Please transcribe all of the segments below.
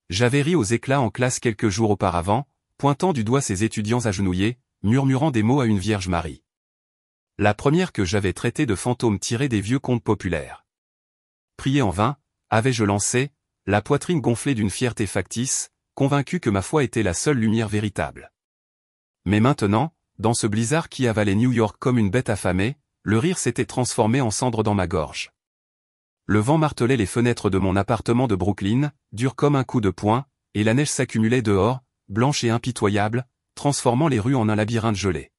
J'avais ri aux éclats en classe quelques jours auparavant, pointant du doigt ces étudiants agenouillés, murmurant des mots à une Vierge Marie. La première que j'avais traitée de fantôme tiré des vieux contes populaires. Prié en vain, avais-je lancé, la poitrine gonflée d'une fierté factice, convaincu que ma foi était la seule lumière véritable. Mais maintenant, dans ce blizzard qui avalait New York comme une bête affamée, le rire s'était transformé en cendre dans ma gorge. Le vent martelait les fenêtres de mon appartement de Brooklyn, dur comme un coup de poing, et la neige s'accumulait dehors, blanche et impitoyable, transformant les rues en un labyrinthe gelé.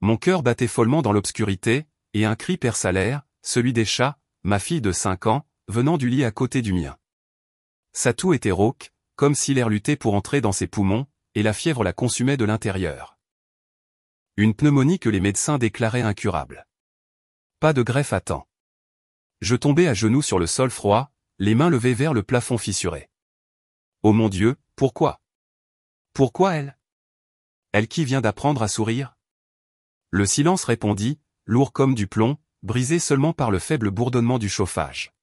Mon cœur battait follement dans l'obscurité, et un cri perça l'air, celui des chats, ma fille de 5 ans, venant du lit à côté du mien. Sa toux était rauque, comme si l'air luttait pour entrer dans ses poumons, et la fièvre la consumait de l'intérieur. Une pneumonie que les médecins déclaraient incurable. Pas de greffe à temps. Je tombais à genoux sur le sol froid, les mains levées vers le plafond fissuré. Oh mon Dieu, pourquoi? Pourquoi elle? Elle qui vient d'apprendre à sourire? Le silence répondit, lourd comme du plomb, brisé seulement par le faible bourdonnement du chauffage.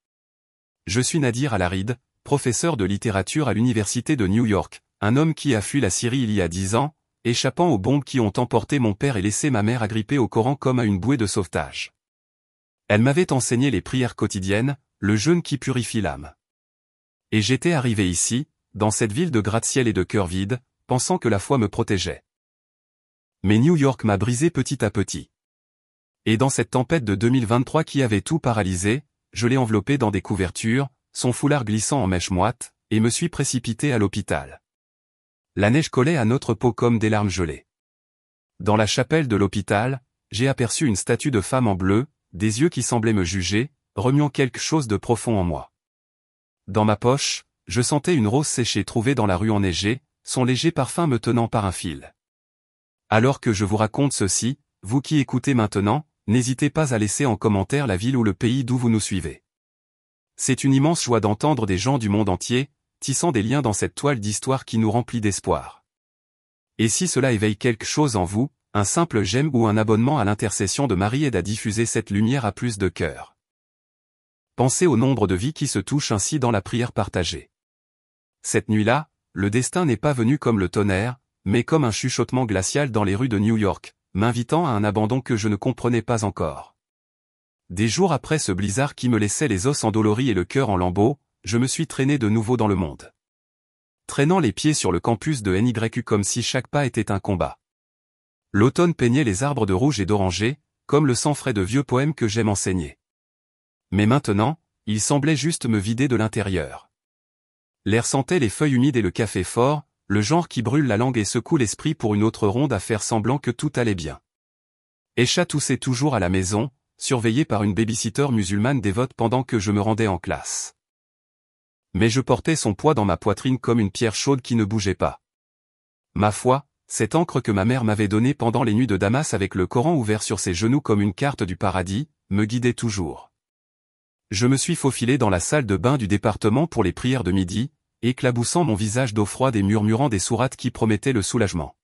Je suis Nadir Al-Harid, professeur de littérature à l'université de New York, un homme qui a fui la Syrie il y a 10 ans, échappant aux bombes qui ont emporté mon père et laissé ma mère agrippée au Coran comme à une bouée de sauvetage. Elle m'avait enseigné les prières quotidiennes, le jeûne qui purifie l'âme. Et j'étais arrivé ici, dans cette ville de gratte-ciel et de cœur vide, pensant que la foi me protégeait. Mais New York m'a brisé petit à petit. Et dans cette tempête de 2023 qui avait tout paralysé, je l'ai enveloppé dans des couvertures, son foulard glissant en mèche moite, et me suis précipité à l'hôpital. La neige collait à notre peau comme des larmes gelées. Dans la chapelle de l'hôpital, j'ai aperçu une statue de femme en bleu, des yeux qui semblaient me juger, remuant quelque chose de profond en moi. Dans ma poche, je sentais une rose séchée trouvée dans la rue enneigée, son léger parfum me tenant par un fil. Alors que je vous raconte ceci, vous qui écoutez maintenant, n'hésitez pas à laisser en commentaire la ville ou le pays d'où vous nous suivez. C'est une immense joie d'entendre des gens du monde entier, tissant des liens dans cette toile d'histoire qui nous remplit d'espoir. Et si cela éveille quelque chose en vous, un simple j'aime ou un abonnement à l'intercession de Marie aide à diffuser cette lumière à plus de cœurs. Pensez au nombre de vies qui se touchent ainsi dans la prière partagée. Cette nuit-là, le destin n'est pas venu comme le tonnerre, mais comme un chuchotement glacial dans les rues de New York, m'invitant à un abandon que je ne comprenais pas encore. Des jours après ce blizzard qui me laissait les os endoloris et le cœur en lambeaux, je me suis traîné de nouveau dans le monde. Traînant les pieds sur le campus de NYU comme si chaque pas était un combat. L'automne peignait les arbres de rouge et d'oranger, comme le sang frais de vieux poèmes que j'aime enseigner. Mais maintenant, il semblait juste me vider de l'intérieur. L'air sentait les feuilles humides et le café fort, le genre qui brûle la langue et secoue l'esprit pour une autre ronde à faire semblant que tout allait bien. Esha toussait toujours à la maison, surveillée par une babysitter musulmane dévote pendant que je me rendais en classe. Mais je portais son poids dans ma poitrine comme une pierre chaude qui ne bougeait pas. Ma foi, cette encre que ma mère m'avait donnée pendant les nuits de Damas avec le Coran ouvert sur ses genoux comme une carte du paradis, me guidait toujours. Je me suis faufilé dans la salle de bain du département pour les prières de midi, éclaboussant mon visage d'eau froide et murmurant des sourates qui promettaient le soulagement.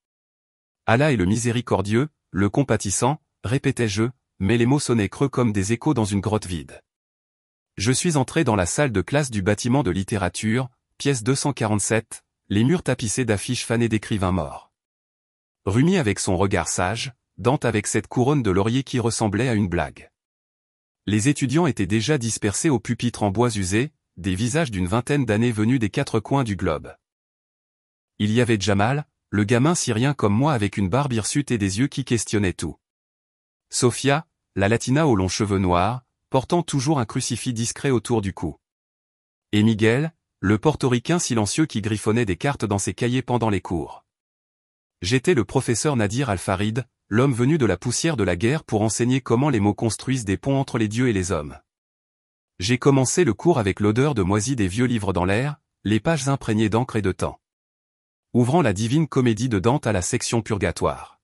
Allah est le miséricordieux, le compatissant, répétais-je, mais les mots sonnaient creux comme des échos dans une grotte vide. Je suis entré dans la salle de classe du bâtiment de littérature, pièce 247, les murs tapissés d'affiches fanées d'écrivains morts. Rumi avec son regard sage, Dante avec cette couronne de laurier qui ressemblait à une blague. Les étudiants étaient déjà dispersés au pupitre en bois usé, des visages d'une vingtaine d'années venus des 4 coins du globe. Il y avait Jamal, le gamin syrien comme moi avec une barbe hirsute et des yeux qui questionnaient tout. Sophia, la latina aux longs cheveux noirs, portant toujours un crucifix discret autour du cou. Et Miguel, le portoricain silencieux qui griffonnait des cartes dans ses cahiers pendant les cours. J'étais le professeur Nadir Al-Farid, l'homme venu de la poussière de la guerre pour enseigner comment les mots construisent des ponts entre les dieux et les hommes. J'ai commencé le cours avec l'odeur de moisi des vieux livres dans l'air, les pages imprégnées d'encre et de temps. Ouvrant la divine comédie de Dante à la section purgatoire.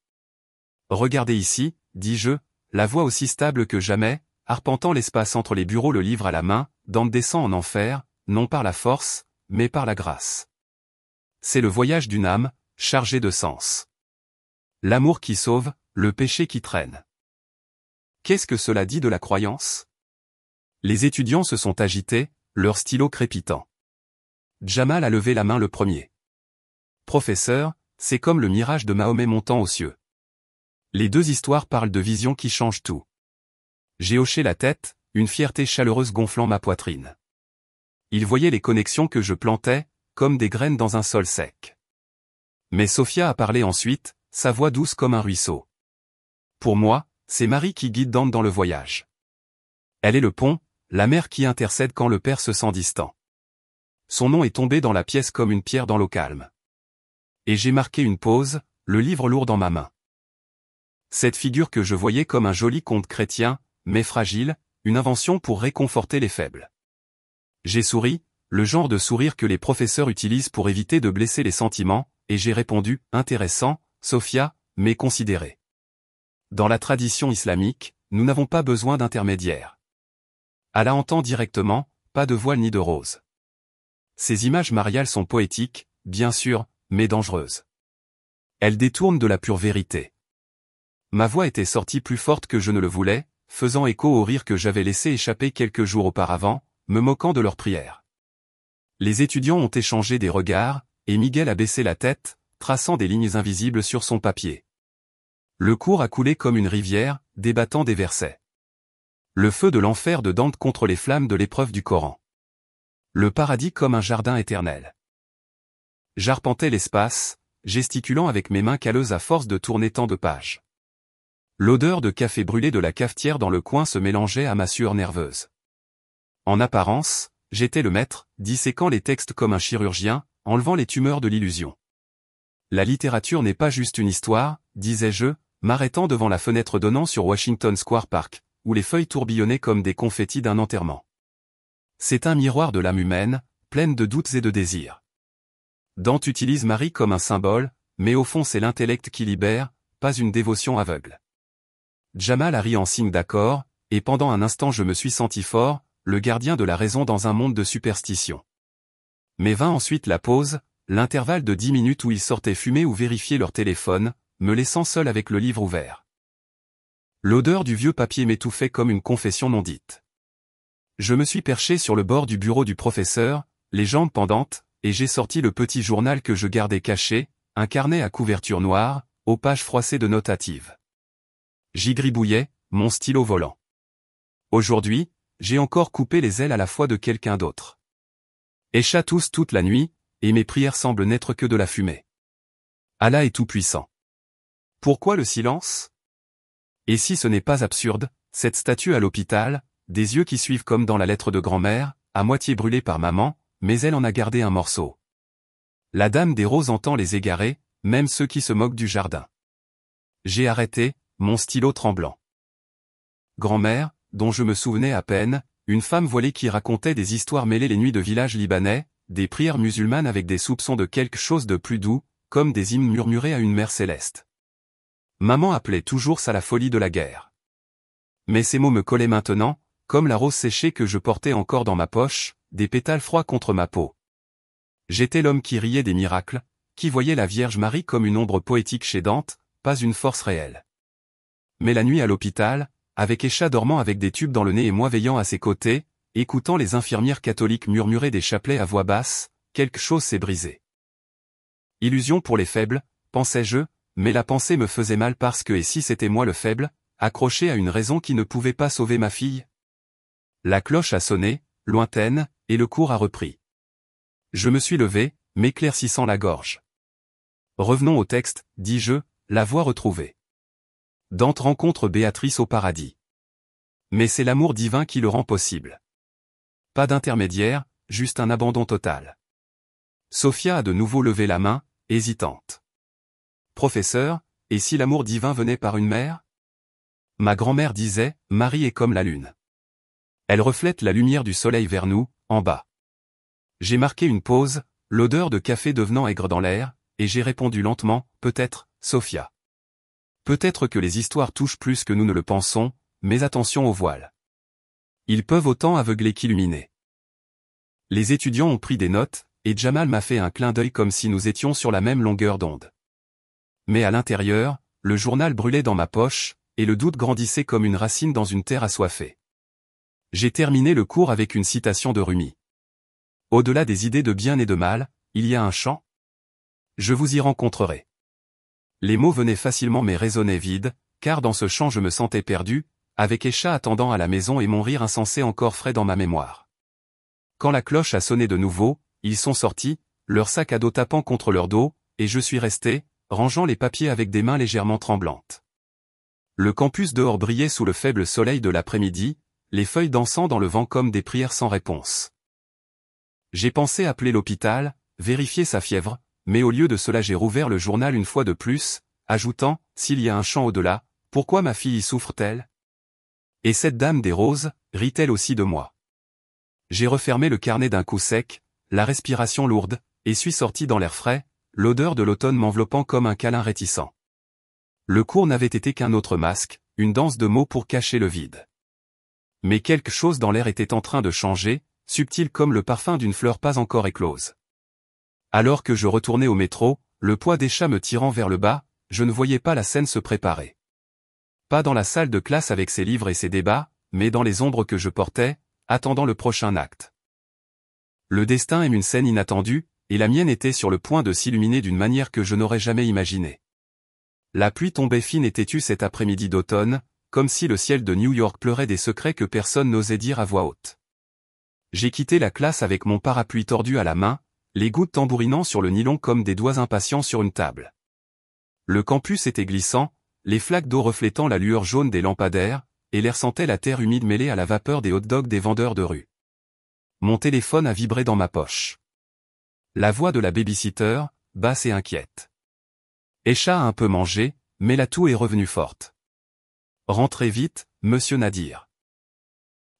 Regardez ici, dis-je, la voix aussi stable que jamais, arpentant l'espace entre les bureaux le livre à la main, Dante descend en enfer, non par la force, mais par la grâce. C'est le voyage d'une âme, chargée de sens. L'amour qui sauve, le péché qui traîne. Qu'est-ce que cela dit de la croyance? Les étudiants se sont agités, leurs stylos crépitant. Jamal a levé la main le premier. Professeur, c'est comme le mirage de Mahomet montant aux cieux. Les deux histoires parlent de visions qui changent tout. J'ai hoché la tête, une fierté chaleureuse gonflant ma poitrine. Il voyait les connexions que je plantais, comme des graines dans un sol sec. Mais Sophia a parlé ensuite, sa voix douce comme un ruisseau. Pour moi, c'est Marie qui guide Dante dans le voyage. Elle est le pont, la mère qui intercède quand le père se sent distant. Son nom est tombé dans la pièce comme une pierre dans l'eau calme. Et j'ai marqué une pause, le livre lourd dans ma main. Cette figure que je voyais comme un joli conte chrétien, mais fragile, une invention pour réconforter les faibles. J'ai souri, le genre de sourire que les professeurs utilisent pour éviter de blesser les sentiments, et j'ai répondu, intéressant, Sophia, mais considéré. Dans la tradition islamique, nous n'avons pas besoin d'intermédiaire. Allah entend directement, pas de voile ni de rose. Ces images mariales sont poétiques, bien sûr, mais dangereuses. Elles détournent de la pure vérité. Ma voix était sortie plus forte que je ne le voulais, faisant écho au rire que j'avais laissé échapper quelques jours auparavant, me moquant de leurs prières. Les étudiants ont échangé des regards, et Miguel a baissé la tête, traçant des lignes invisibles sur son papier. Le cours a coulé comme une rivière, débattant des versets. Le feu de l'enfer de Dante contre les flammes de l'épreuve du Coran. Le paradis comme un jardin éternel. J'arpentais l'espace, gesticulant avec mes mains calleuses à force de tourner tant de pages. L'odeur de café brûlé de la cafetière dans le coin se mélangeait à ma sueur nerveuse. En apparence, j'étais le maître, disséquant les textes comme un chirurgien, enlevant les tumeurs de l'illusion. La littérature n'est pas juste une histoire, disais-je, m'arrêtant devant la fenêtre donnant sur Washington Square Park, où les feuilles tourbillonnaient comme des confettis d'un enterrement. C'est un miroir de l'âme humaine, pleine de doutes et de désirs. Dante utilise Marie comme un symbole, mais au fond c'est l'intellect qui libère, pas une dévotion aveugle. Jamal a ri en signe d'accord, et pendant un instant je me suis senti fort, le gardien de la raison dans un monde de superstition. Mais vint ensuite la pause, l'intervalle de 10 minutes où ils sortaient fumer ou vérifier leur téléphone, me laissant seul avec le livre ouvert. L'odeur du vieux papier m'étouffait comme une confession non dite. Je me suis perché sur le bord du bureau du professeur, les jambes pendantes, et j'ai sorti le petit journal que je gardais caché, un carnet à couverture noire, aux pages froissées de notes hâtives. J'y gribouillais, mon stylo volant. Aujourd'hui, j'ai encore coupé les ailes à la fois de quelqu'un d'autre. Et chatousse toute la nuit, et mes prières semblent n'être que de la fumée. Allah est tout-puissant. Pourquoi le silence? Et si ce n'est pas absurde, cette statue à l'hôpital, des yeux qui suivent comme dans la lettre de grand-mère, à moitié brûlée par maman, mais elle en a gardé un morceau. La dame des roses entend les égarés, même ceux qui se moquent du jardin. J'ai arrêté, mon stylo tremblant. Grand-mère, dont je me souvenais à peine, une femme voilée qui racontait des histoires mêlées les nuits de villages libanais, des prières musulmanes avec des soupçons de quelque chose de plus doux, comme des hymnes murmurés à une mère céleste. Maman appelait toujours ça la folie de la guerre. Mais ces mots me collaient maintenant, comme la rose séchée que je portais encore dans ma poche, des pétales froids contre ma peau. J'étais l'homme qui riait des miracles, qui voyait la Vierge Marie comme une ombre poétique chez Dante, pas une force réelle. Mais la nuit à l'hôpital, avec Écha dormant avec des tubes dans le nez et moi veillant à ses côtés, écoutant les infirmières catholiques murmurer des chapelets à voix basse, quelque chose s'est brisé. Illusion pour les faibles, pensais-je, mais la pensée me faisait mal parce que et si c'était moi le faible, accroché à une raison qui ne pouvait pas sauver ma fille? La cloche a sonné, lointaine, et le cours a repris. Je me suis levé, m'éclaircissant la gorge. Revenons au texte, dis-je, la voix retrouvée. Dante rencontre Béatrice au paradis. Mais c'est l'amour divin qui le rend possible. Pas d'intermédiaire, juste un abandon total. Sophia a de nouveau levé la main, hésitante. Professeur, et si l'amour divin venait par une mère? Ma grand-mère disait, Marie est comme la lune. Elle reflète la lumière du soleil vers nous, en bas. J'ai marqué une pause, l'odeur de café devenant aigre dans l'air, et j'ai répondu lentement, peut-être, Sophia. Peut-être que les histoires touchent plus que nous ne le pensons, mais attention aux voiles. Ils peuvent autant aveugler qu'illuminer. Les étudiants ont pris des notes, et Jamal m'a fait un clin d'œil comme si nous étions sur la même longueur d'onde. Mais à l'intérieur, le journal brûlait dans ma poche, et le doute grandissait comme une racine dans une terre assoiffée. J'ai terminé le cours avec une citation de Rumi. Au-delà des idées de bien et de mal, il y a un champ? Je vous y rencontrerai. Les mots venaient facilement mais résonnaient vides, car dans ce champ je me sentais perdu, avec Esha attendant à la maison et mon rire insensé encore frais dans ma mémoire. Quand la cloche a sonné de nouveau, ils sont sortis, leur sac à dos tapant contre leur dos, et je suis resté, rangeant les papiers avec des mains légèrement tremblantes. Le campus dehors brillait sous le faible soleil de l'après-midi, les feuilles dansant dans le vent comme des prières sans réponse. J'ai pensé appeler l'hôpital, vérifier sa fièvre, mais au lieu de cela j'ai rouvert le journal une fois de plus, ajoutant, s'il y a un champ au-delà, pourquoi ma fille y souffre-t-elle? Et cette dame des roses, rit-elle aussi de moi? J'ai refermé le carnet d'un coup sec, la respiration lourde, et suis sorti dans l'air frais, l'odeur de l'automne m'enveloppant comme un câlin réticent. Le cours n'avait été qu'un autre masque, une danse de mots pour cacher le vide. Mais quelque chose dans l'air était en train de changer, subtil comme le parfum d'une fleur pas encore éclose. Alors que je retournais au métro, le poids des chats me tirant vers le bas, je ne voyais pas la scène se préparer. Pas dans la salle de classe avec ses livres et ses débats, mais dans les ombres que je portais, attendant le prochain acte. Le destin aime une scène inattendue, et la mienne était sur le point de s'illuminer d'une manière que je n'aurais jamais imaginée. La pluie tombait fine et têtue cet après-midi d'automne, comme si le ciel de New York pleurait des secrets que personne n'osait dire à voix haute. J'ai quitté la classe avec mon parapluie tordu à la main, les gouttes tambourinant sur le nylon comme des doigts impatients sur une table. Le campus était glissant, les flaques d'eau reflétant la lueur jaune des lampadaires, et l'air sentait la terre humide mêlée à la vapeur des hot-dogs des vendeurs de rue. Mon téléphone a vibré dans ma poche. La voix de la baby-sitter, basse et inquiète. Esha a un peu mangé, mais la toux est revenue forte. Rentrez vite, monsieur Nadir.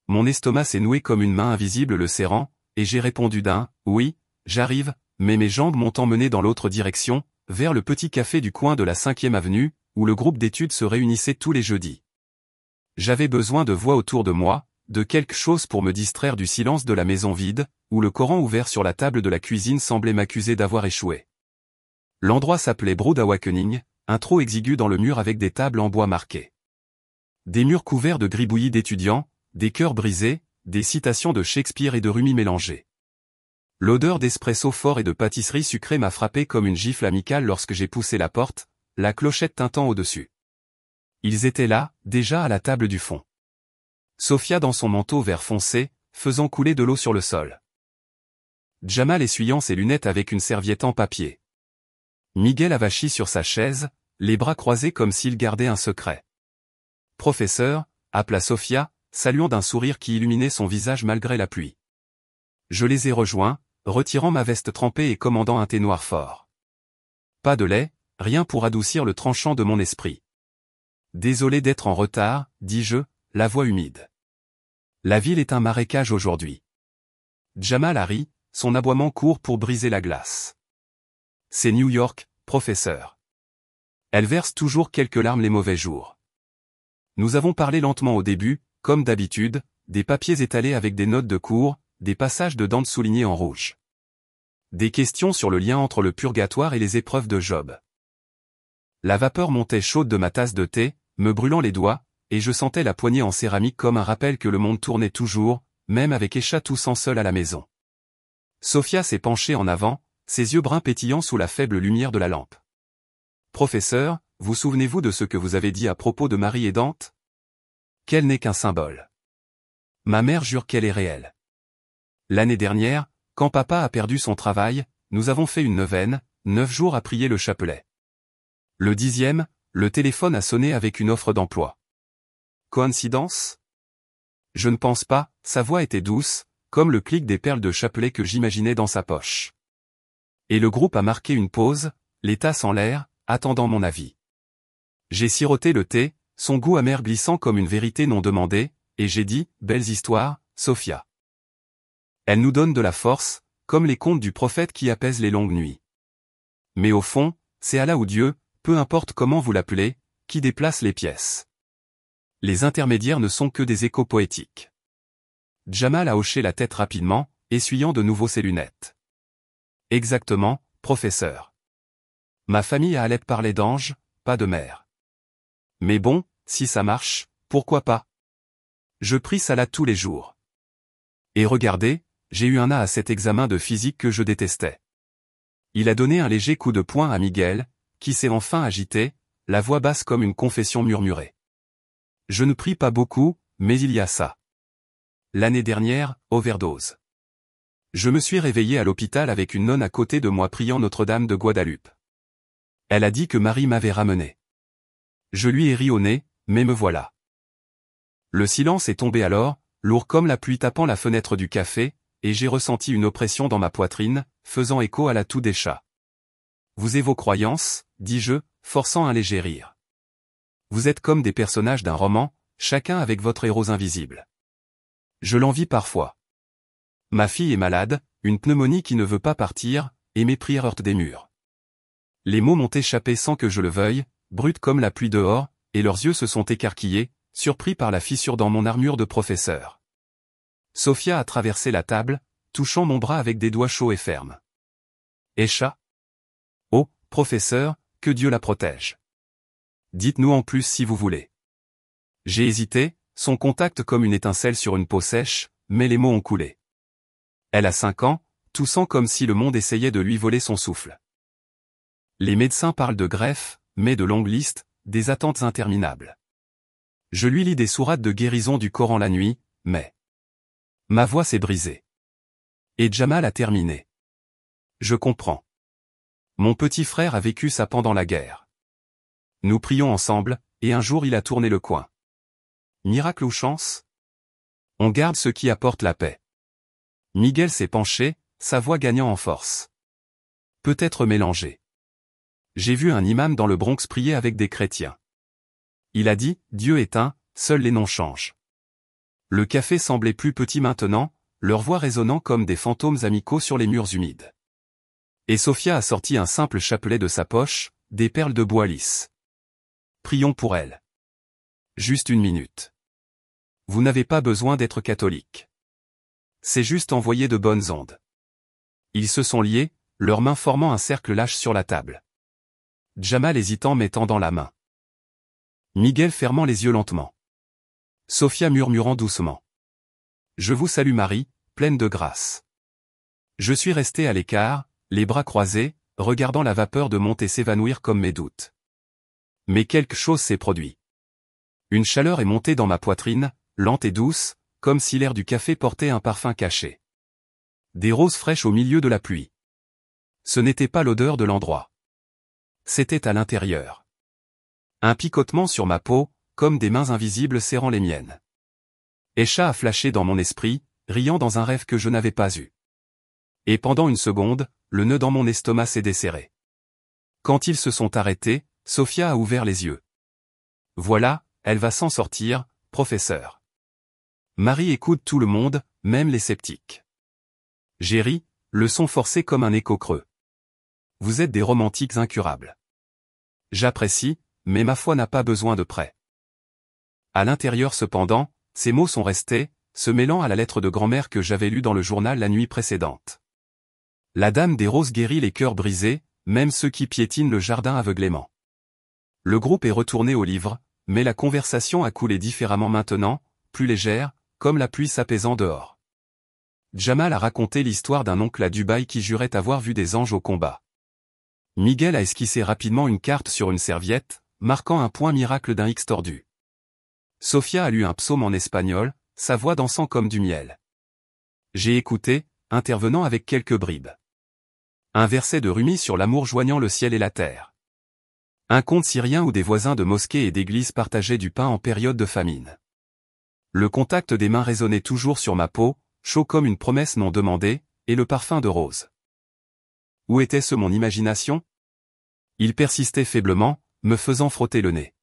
Mon estomac s'est noué comme une main invisible le serrant, et j'ai répondu d'un « oui ». J'arrive, mais mes jambes m'ont emmené dans l'autre direction, vers le petit café du coin de la 5e avenue, où le groupe d'études se réunissait tous les jeudis. J'avais besoin de voix autour de moi, de quelque chose pour me distraire du silence de la maison vide, où le Coran ouvert sur la table de la cuisine semblait m'accuser d'avoir échoué. L'endroit s'appelait Brood Awakening, un trou exigu dans le mur avec des tables en bois marquées. Des murs couverts de gribouillis d'étudiants, des cœurs brisés, des citations de Shakespeare et de Rumi mélangées. L'odeur d'espresso fort et de pâtisserie sucrée m'a frappé comme une gifle amicale lorsque j'ai poussé la porte, la clochette tintant au-dessus. Ils étaient là, déjà à la table du fond. Sophia dans son manteau vert foncé, faisant couler de l'eau sur le sol. Jamal essuyant ses lunettes avec une serviette en papier. Miguel avachi sur sa chaise, les bras croisés comme s'il gardait un secret. Professeur, appela Sophia, saluant d'un sourire qui illuminait son visage malgré la pluie. Je les ai rejoints, retirant ma veste trempée et commandant un thé noir fort. Pas de lait, rien pour adoucir le tranchant de mon esprit. Désolé d'être en retard, dis-je, la voix humide. La ville est un marécage aujourd'hui. Jamal a ri, son aboiement court pour briser la glace. C'est New York, professeur. Elle verse toujours quelques larmes les mauvais jours. Nous avons parlé lentement au début, comme d'habitude, des papiers étalés avec des notes de cours, des passages de Dante soulignés en rouge. Des questions sur le lien entre le purgatoire et les épreuves de Job. La vapeur montait chaude de ma tasse de thé, me brûlant les doigts, et je sentais la poignée en céramique comme un rappel que le monde tournait toujours, même avec Esha toussant seul à la maison. Sophia s'est penchée en avant, ses yeux bruns pétillants sous la faible lumière de la lampe. Professeur, vous souvenez-vous de ce que vous avez dit à propos de Marie et Dante? Qu'elle n'est qu'un symbole. Ma mère jure qu'elle est réelle. L'année dernière, quand papa a perdu son travail, nous avons fait une neuvaine, 9 jours à prier le chapelet. Le 10e, le téléphone a sonné avec une offre d'emploi. Coïncidence? Je ne pense pas, sa voix était douce, comme le clic des perles de chapelet que j'imaginais dans sa poche. Et le groupe a marqué une pause, les tasses en l'air, attendant mon avis. J'ai siroté le thé, son goût amer glissant comme une vérité non demandée, et j'ai dit, belles histoires, Sophia. Elles nous donnent de la force, comme les contes du prophète qui apaisent les longues nuits. Mais au fond, c'est Allah ou Dieu, peu importe comment vous l'appelez, qui déplace les pièces. Les intermédiaires ne sont que des échos poétiques. Jamal a hoché la tête rapidement, essuyant de nouveau ses lunettes. Exactement, professeur. Ma famille à Alep parlait d'anges, pas de mère. Mais bon, si ça marche, pourquoi pas? Je prie Salah tous les jours. Et regardez, J'ai eu un A à cet examen de physique que je détestais. Il a donné un léger coup de poing à Miguel, qui s'est enfin agité, la voix basse comme une confession murmurée. Je ne prie pas beaucoup, mais il y a ça. L'année dernière, overdose. Je me suis réveillé à l'hôpital avec une nonne à côté de moi priant Notre-Dame de Guadeloupe. Elle a dit que Marie m'avait ramené. Je lui ai ri au nez, mais me voilà. Le silence est tombé alors, lourd comme la pluie tapant la fenêtre du café, et j'ai ressenti une oppression dans ma poitrine, faisant écho à la toux des chats. Vous et vos croyances, dis-je, forçant un léger rire. Vous êtes comme des personnages d'un roman, chacun avec votre héros invisible. Je l'envie parfois. Ma fille est malade, une pneumonie qui ne veut pas partir, et mes prières heurtent des murs. Les mots m'ont échappé sans que je le veuille, bruts comme la pluie dehors, et leurs yeux se sont écarquillés, surpris par la fissure dans mon armure de professeur. Sophia a traversé la table, touchant mon bras avec des doigts chauds et fermes. Esha ? Oh, professeur, que Dieu la protège. Dites-nous en plus si vous voulez. J'ai hésité, son contact comme une étincelle sur une peau sèche, mais les mots ont coulé. Elle a 5 ans, toussant comme si le monde essayait de lui voler son souffle. Les médecins parlent de greffe, mais de longues listes, des attentes interminables. Je lui lis des sourates de guérison du Coran la nuit, mais... Ma voix s'est brisée. Et Jamal a terminé. Je comprends. Mon petit frère a vécu ça pendant la guerre. Nous prions ensemble, et un jour il a tourné le coin. Miracle ou chance ? On garde ce qui apporte la paix. Miguel s'est penché, sa voix gagnant en force. Peut-être mélangée. J'ai vu un imam dans le Bronx prier avec des chrétiens. Il a dit, Dieu est un, seuls les noms changent. Le café semblait plus petit maintenant, leur voix résonnant comme des fantômes amicaux sur les murs humides. Et Sophia a sorti un simple chapelet de sa poche, des perles de bois lisse. Prions pour elle. Juste une minute. Vous n'avez pas besoin d'être catholique. C'est juste envoyer de bonnes ondes. Ils se sont liés, leurs mains formant un cercle lâche sur la table. Jamal hésitant mais tendant la main. Miguel fermant les yeux lentement. Sophia murmurant doucement. Je vous salue Marie, pleine de grâce. Je suis resté à l'écart, les bras croisés, regardant la vapeur de monter s'évanouir comme mes doutes. Mais quelque chose s'est produit. Une chaleur est montée dans ma poitrine, lente et douce, comme si l'air du café portait un parfum caché. Des roses fraîches au milieu de la pluie. Ce n'était pas l'odeur de l'endroit. C'était à l'intérieur. Un picotement sur ma peau, comme des mains invisibles serrant les miennes. Esha a flashé dans mon esprit, riant dans un rêve que je n'avais pas eu. Et pendant une seconde, le nœud dans mon estomac s'est desserré. Quand ils se sont arrêtés, Sophia a ouvert les yeux. Voilà, elle va s'en sortir, professeur. Marie écoute tout le monde, même les sceptiques. J'ai ri, le son forcé comme un écho creux. Vous êtes des romantiques incurables. J'apprécie, mais ma foi n'a pas besoin de prêt. À l'intérieur cependant, ces mots sont restés, se mêlant à la lettre de grand-mère que j'avais lue dans le journal la nuit précédente. La dame des roses guérit les cœurs brisés, même ceux qui piétinent le jardin aveuglément. Le groupe est retourné au livre, mais la conversation a coulé différemment maintenant, plus légère, comme la pluie s'apaisant dehors. Jamal a raconté l'histoire d'un oncle à Dubaï qui jurait avoir vu des anges au combat. Miguel a esquissé rapidement une carte sur une serviette, marquant un point miracle d'un X tordu. Sophia a lu un psaume en espagnol, sa voix dansant comme du miel. J'ai écouté, intervenant avec quelques bribes. Un verset de Rumi sur l'amour joignant le ciel et la terre. Un conte syrien où des voisins de mosquées et d'églises partageaient du pain en période de famine. Le contact des mains résonnait toujours sur ma peau, chaud comme une promesse non demandée, et le parfum de rose. Où était-ce mon imagination ? Il persistait faiblement, me faisant frotter le nez.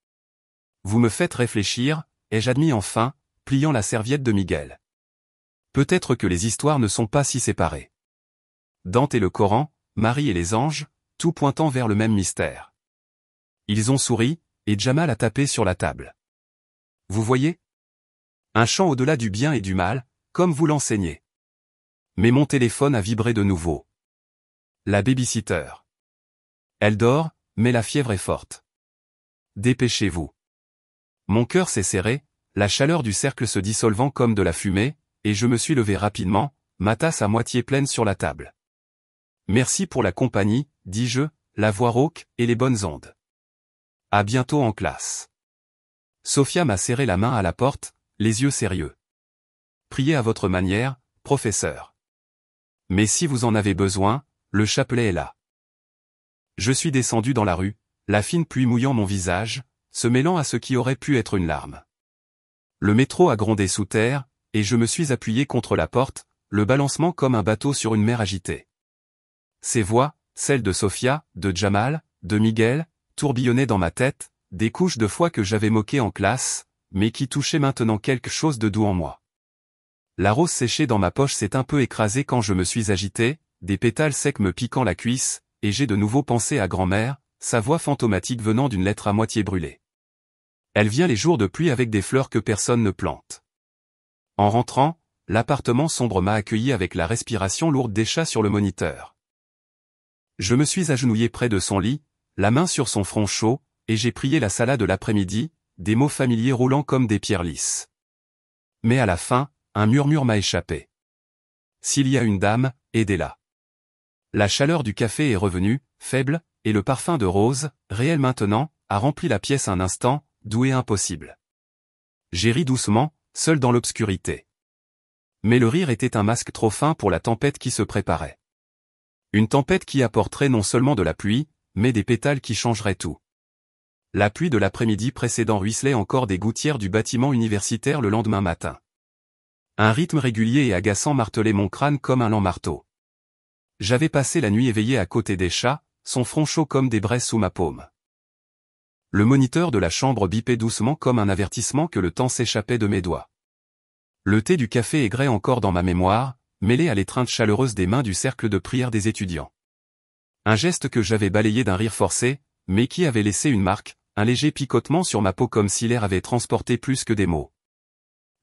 Vous me faites réfléchir, ai-je admis enfin, pliant la serviette de Miguel. Peut-être que les histoires ne sont pas si séparées. Dante et le Coran, Marie et les anges, tout pointant vers le même mystère. Ils ont souri, et Jamal a tapé sur la table. Vous voyez ? Un chant au-delà du bien et du mal, comme vous l'enseignez. Mais mon téléphone a vibré de nouveau. La baby-sitter. Elle dort, mais la fièvre est forte. Dépêchez-vous. Mon cœur s'est serré, la chaleur du cercle se dissolvant comme de la fumée, et je me suis levé rapidement, ma tasse à moitié pleine sur la table. Merci pour la compagnie, dis-je, la voix rauque et les bonnes ondes. À bientôt en classe. Sophia m'a serré la main à la porte, les yeux sérieux. Priez à votre manière, professeur. Mais si vous en avez besoin, le chapelet est là. Je suis descendu dans la rue, la fine pluie mouillant mon visage, se mêlant à ce qui aurait pu être une larme. Le métro a grondé sous terre, et je me suis appuyé contre la porte, le balancement comme un bateau sur une mer agitée. Ces voix, celles de Sophia, de Jamal, de Miguel, tourbillonnaient dans ma tête, des couches de foi que j'avais moquées en classe, mais qui touchaient maintenant quelque chose de doux en moi. La rose séchée dans ma poche s'est un peu écrasée quand je me suis agité, des pétales secs me piquant la cuisse, et j'ai de nouveau pensé à grand-mère, sa voix fantomatique venant d'une lettre à moitié brûlée. Elle vient les jours de pluie avec des fleurs que personne ne plante. En rentrant, l'appartement sombre m'a accueilli avec la respiration lourde des chats sur le moniteur. Je me suis agenouillé près de son lit, la main sur son front chaud, et j'ai prié la salade de l'après-midi, des mots familiers roulant comme des pierres lisses. Mais à la fin, un murmure m'a échappé. S'il y a une dame, aidez-la. La chaleur du café est revenue, faible, et le parfum de rose, réel maintenant, a rempli la pièce un instant, doux et impossible. J'ai ri doucement, seul dans l'obscurité. Mais le rire était un masque trop fin pour la tempête qui se préparait. Une tempête qui apporterait non seulement de la pluie, mais des pétales qui changeraient tout. La pluie de l'après-midi précédent ruisselait encore des gouttières du bâtiment universitaire le lendemain matin. Un rythme régulier et agaçant martelait mon crâne comme un lent marteau. J'avais passé la nuit éveillé à côté des chats, son front chaud comme des braises sous ma paume. Le moniteur de la chambre bipait doucement comme un avertissement que le temps s'échappait de mes doigts. Le thé du café aigrait encore dans ma mémoire, mêlé à l'étreinte chaleureuse des mains du cercle de prière des étudiants. Un geste que j'avais balayé d'un rire forcé, mais qui avait laissé une marque, un léger picotement sur ma peau comme si l'air avait transporté plus que des mots.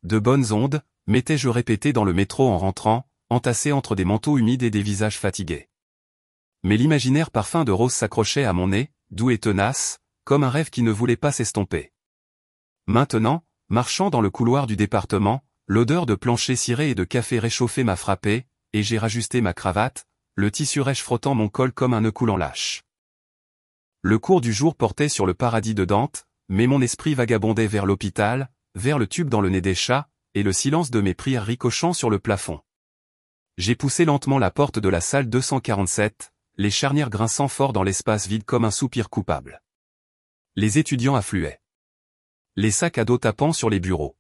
De bonnes ondes, m'étais-je répété dans le métro en rentrant, entassé entre des manteaux humides et des visages fatigués. Mais l'imaginaire parfum de rose s'accrochait à mon nez, doux et tenace, comme un rêve qui ne voulait pas s'estomper. Maintenant, marchant dans le couloir du département, l'odeur de plancher ciré et de café réchauffé m'a frappé, et j'ai rajusté ma cravate, le tissu rêche frottant mon col comme un nœud coulant lâche. Le cours du jour portait sur le paradis de Dante, mais mon esprit vagabondait vers l'hôpital, vers le tube dans le nez des chats, et le silence de mes prières ricochant sur le plafond. J'ai poussé lentement la porte de la salle 247, les charnières grinçant fort dans l'espace vide comme un soupir coupable. Les étudiants affluaient. Les sacs à dos tapant sur les bureaux.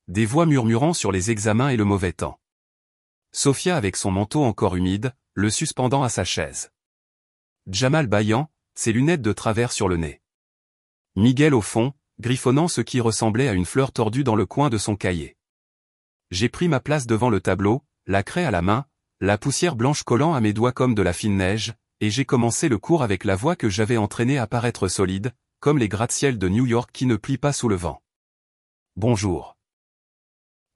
Des voix murmurant sur les examens et le mauvais temps. Sophia avec son manteau encore humide, le suspendant à sa chaise. Jamal bâillant, ses lunettes de travers sur le nez. Miguel au fond, griffonnant ce qui ressemblait à une fleur tordue dans le coin de son cahier. J'ai pris ma place devant le tableau, la craie à la main, la poussière blanche collant à mes doigts comme de la fine neige, et j'ai commencé le cours avec la voix que j'avais entraînée à paraître solide, comme les gratte-ciels de New York qui ne plient pas sous le vent. Bonjour.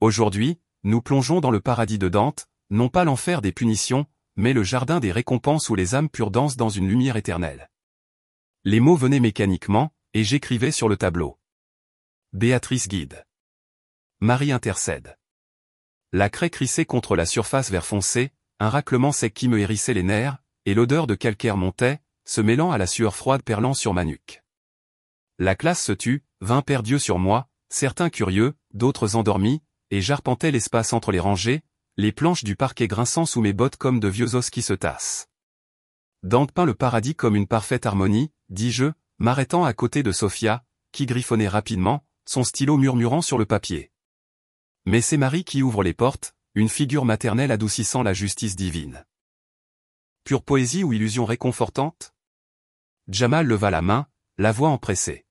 Aujourd'hui, nous plongeons dans le paradis de Dante, non pas l'enfer des punitions, mais le jardin des récompenses où les âmes pures dansent dans une lumière éternelle. Les mots venaient mécaniquement, et j'écrivais sur le tableau. Béatrice guide. Marie intercède. La craie crissait contre la surface vert foncé, un raclement sec qui me hérissait les nerfs, et l'odeur de calcaire montait, se mêlant à la sueur froide perlant sur ma nuque. La classe se tut, 20 paires d'yeux sur moi, certains curieux, d'autres endormis, et j'arpentais l'espace entre les rangées, les planches du parquet grinçant sous mes bottes comme de vieux os qui se tassent. Dante peint le paradis comme une parfaite harmonie, dis-je, m'arrêtant à côté de Sophia, qui griffonnait rapidement, son stylo murmurant sur le papier. Mais c'est Marie qui ouvre les portes, une figure maternelle adoucissant la justice divine. Pure poésie ou illusion réconfortante? Jamal leva la main, la voix empressée.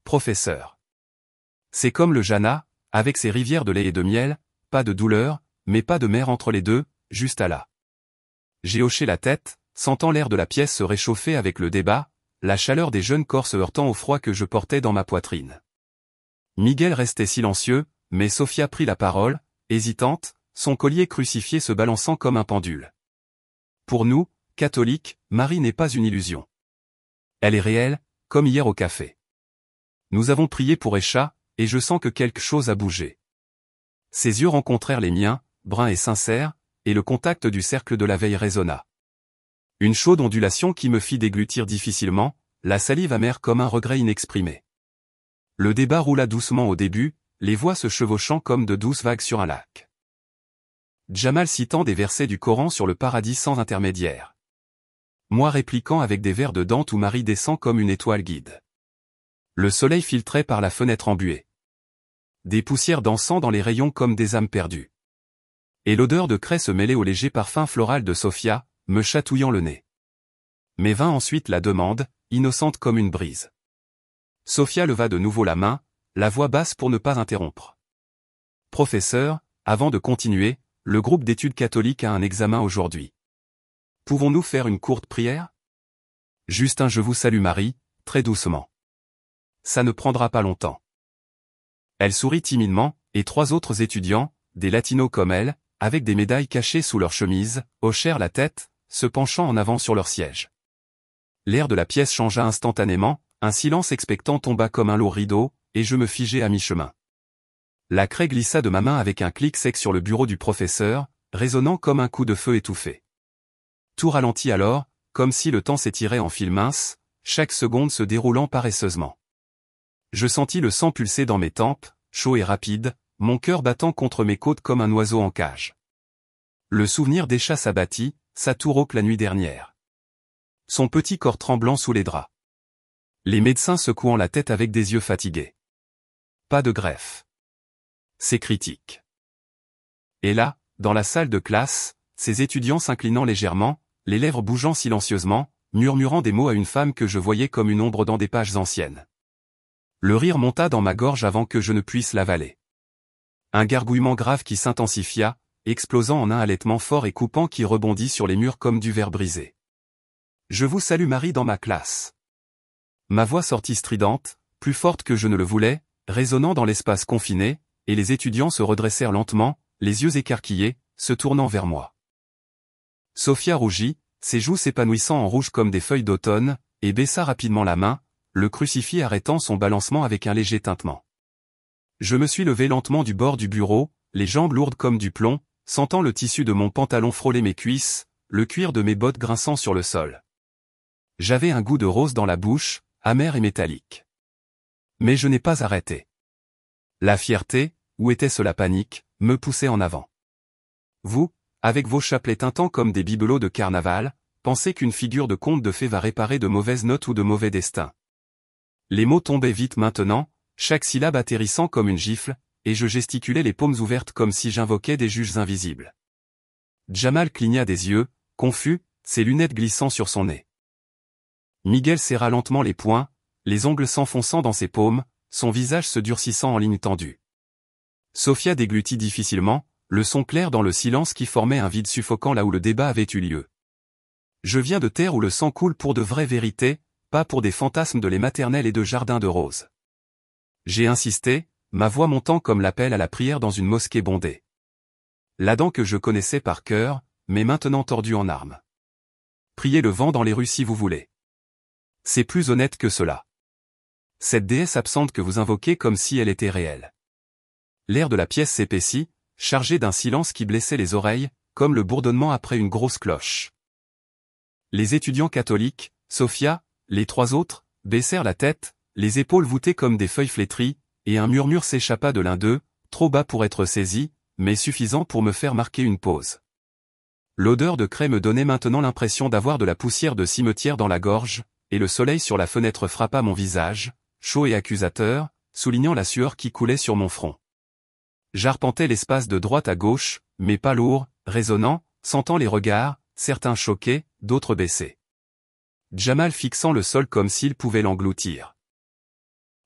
Professeur. C'est comme le Jana, avec ses rivières de lait et de miel, pas de douleur, mais pas de mer entre les deux, juste à là. J'ai hoché la tête, sentant l'air de la pièce se réchauffer avec le débat, la chaleur des jeunes corps se heurtant au froid que je portais dans ma poitrine. Miguel restait silencieux, mais Sophia prit la parole, hésitante, son collier crucifié se balançant comme un pendule. Pour nous, catholiques, Marie n'est pas une illusion. Elle est réelle, comme hier au café. Nous avons prié pour Echa, et je sens que quelque chose a bougé. Ses yeux rencontrèrent les miens, brun et sincère, et le contact du cercle de la veille résonna. Une chaude ondulation qui me fit déglutir difficilement, la salive amère comme un regret inexprimé. Le débat roula doucement au début, les voix se chevauchant comme de douces vagues sur un lac. Jamal citant des versets du Coran sur le paradis sans intermédiaire. Moi répliquant avec des vers de Dante où Marie descend comme une étoile guide. Le soleil filtrait par la fenêtre embuée. Des poussières dansant dans les rayons comme des âmes perdues. Et l'odeur de craie se mêlait au léger parfum floral de Sophia, me chatouillant le nez. Mais vint ensuite la demande, innocente comme une brise. Sophia leva de nouveau la main, la voix basse pour ne pas interrompre. Professeur, avant de continuer, le groupe d'études catholiques a un examen aujourd'hui. Pouvons-nous faire une courte prière? Juste un je vous salue Marie, très doucement. Ça ne prendra pas longtemps. Elle sourit timidement, et 3 autres étudiants, des latinos comme elle, avec des médailles cachées sous leur chemise, hochèrent la tête, se penchant en avant sur leur siège. L'air de la pièce changea instantanément, un silence expectant tomba comme un lourd rideau, et je me figeai à mi-chemin. La craie glissa de ma main avec un clic sec sur le bureau du professeur, résonnant comme un coup de feu étouffé. Tout ralentit alors, comme si le temps s'étirait en fil mince, chaque seconde se déroulant paresseusement. Je sentis le sang pulser dans mes tempes, chaud et rapide, mon cœur battant contre mes côtes comme un oiseau en cage. Le souvenir d'Echa s'abattit, sa tour rauque la nuit dernière. Son petit corps tremblant sous les draps. Les médecins secouant la tête avec des yeux fatigués. Pas de greffe. C'est critique. Et là, dans la salle de classe, ces étudiants s'inclinant légèrement, les lèvres bougeant silencieusement, murmurant des mots à une femme que je voyais comme une ombre dans des pages anciennes. Le rire monta dans ma gorge avant que je ne puisse l'avaler. Un gargouillement grave qui s'intensifia, explosant en un halètement fort et coupant qui rebondit sur les murs comme du verre brisé. Je vous salue Marie dans ma classe. Ma voix sortit stridente, plus forte que je ne le voulais, résonnant dans l'espace confiné, et les étudiants se redressèrent lentement, les yeux écarquillés, se tournant vers moi. Sophia rougit, ses joues s'épanouissant en rouge comme des feuilles d'automne, et baissa rapidement la main, le crucifix arrêtant son balancement avec un léger tintement. Je me suis levé lentement du bord du bureau, les jambes lourdes comme du plomb, sentant le tissu de mon pantalon frôler mes cuisses, le cuir de mes bottes grinçant sur le sol. J'avais un goût de rose dans la bouche, amer et métallique. Mais je n'ai pas arrêté. La fierté, ou était-ce la panique, me poussait en avant. Vous, avec vos chapelets tintants comme des bibelots de carnaval, pensez qu'une figure de conte de fées va réparer de mauvaises notes ou de mauvais destins. Les mots tombaient vite maintenant, chaque syllabe atterrissant comme une gifle, et je gesticulais les paumes ouvertes comme si j'invoquais des juges invisibles. Jamal cligna des yeux, confus, ses lunettes glissant sur son nez. Miguel serra lentement les poings, les ongles s'enfonçant dans ses paumes, son visage se durcissant en lignes tendues. Sophia déglutit difficilement, le son clair dans le silence qui formait un vide suffocant là où le débat avait eu lieu. Je viens de terre où le sang coule pour de vraies vérités, pas pour des fantasmes de lait maternel et de jardins de roses. J'ai insisté, ma voix montant comme l'appel à la prière dans une mosquée bondée. L'Adam que je connaissais par cœur, mais maintenant tordu en armes. Priez le vent dans les rues si vous voulez. C'est plus honnête que cela. Cette déesse absente que vous invoquez comme si elle était réelle. L'air de la pièce s'épaissit, chargé d'un silence qui blessait les oreilles, comme le bourdonnement après une grosse cloche. Les étudiants catholiques, Sophia, les 3 autres, baissèrent la tête, les épaules voûtées comme des feuilles flétries, et un murmure s'échappa de l'un d'eux, trop bas pour être saisi, mais suffisant pour me faire marquer une pause. L'odeur de craie me donnait maintenant l'impression d'avoir de la poussière de cimetière dans la gorge, et le soleil sur la fenêtre frappa mon visage, chaud et accusateur, soulignant la sueur qui coulait sur mon front. J'arpentais l'espace de droite à gauche, mais pas lourd, résonnant, sentant les regards, certains choqués, d'autres baissés. Jamal fixant le sol comme s'il pouvait l'engloutir.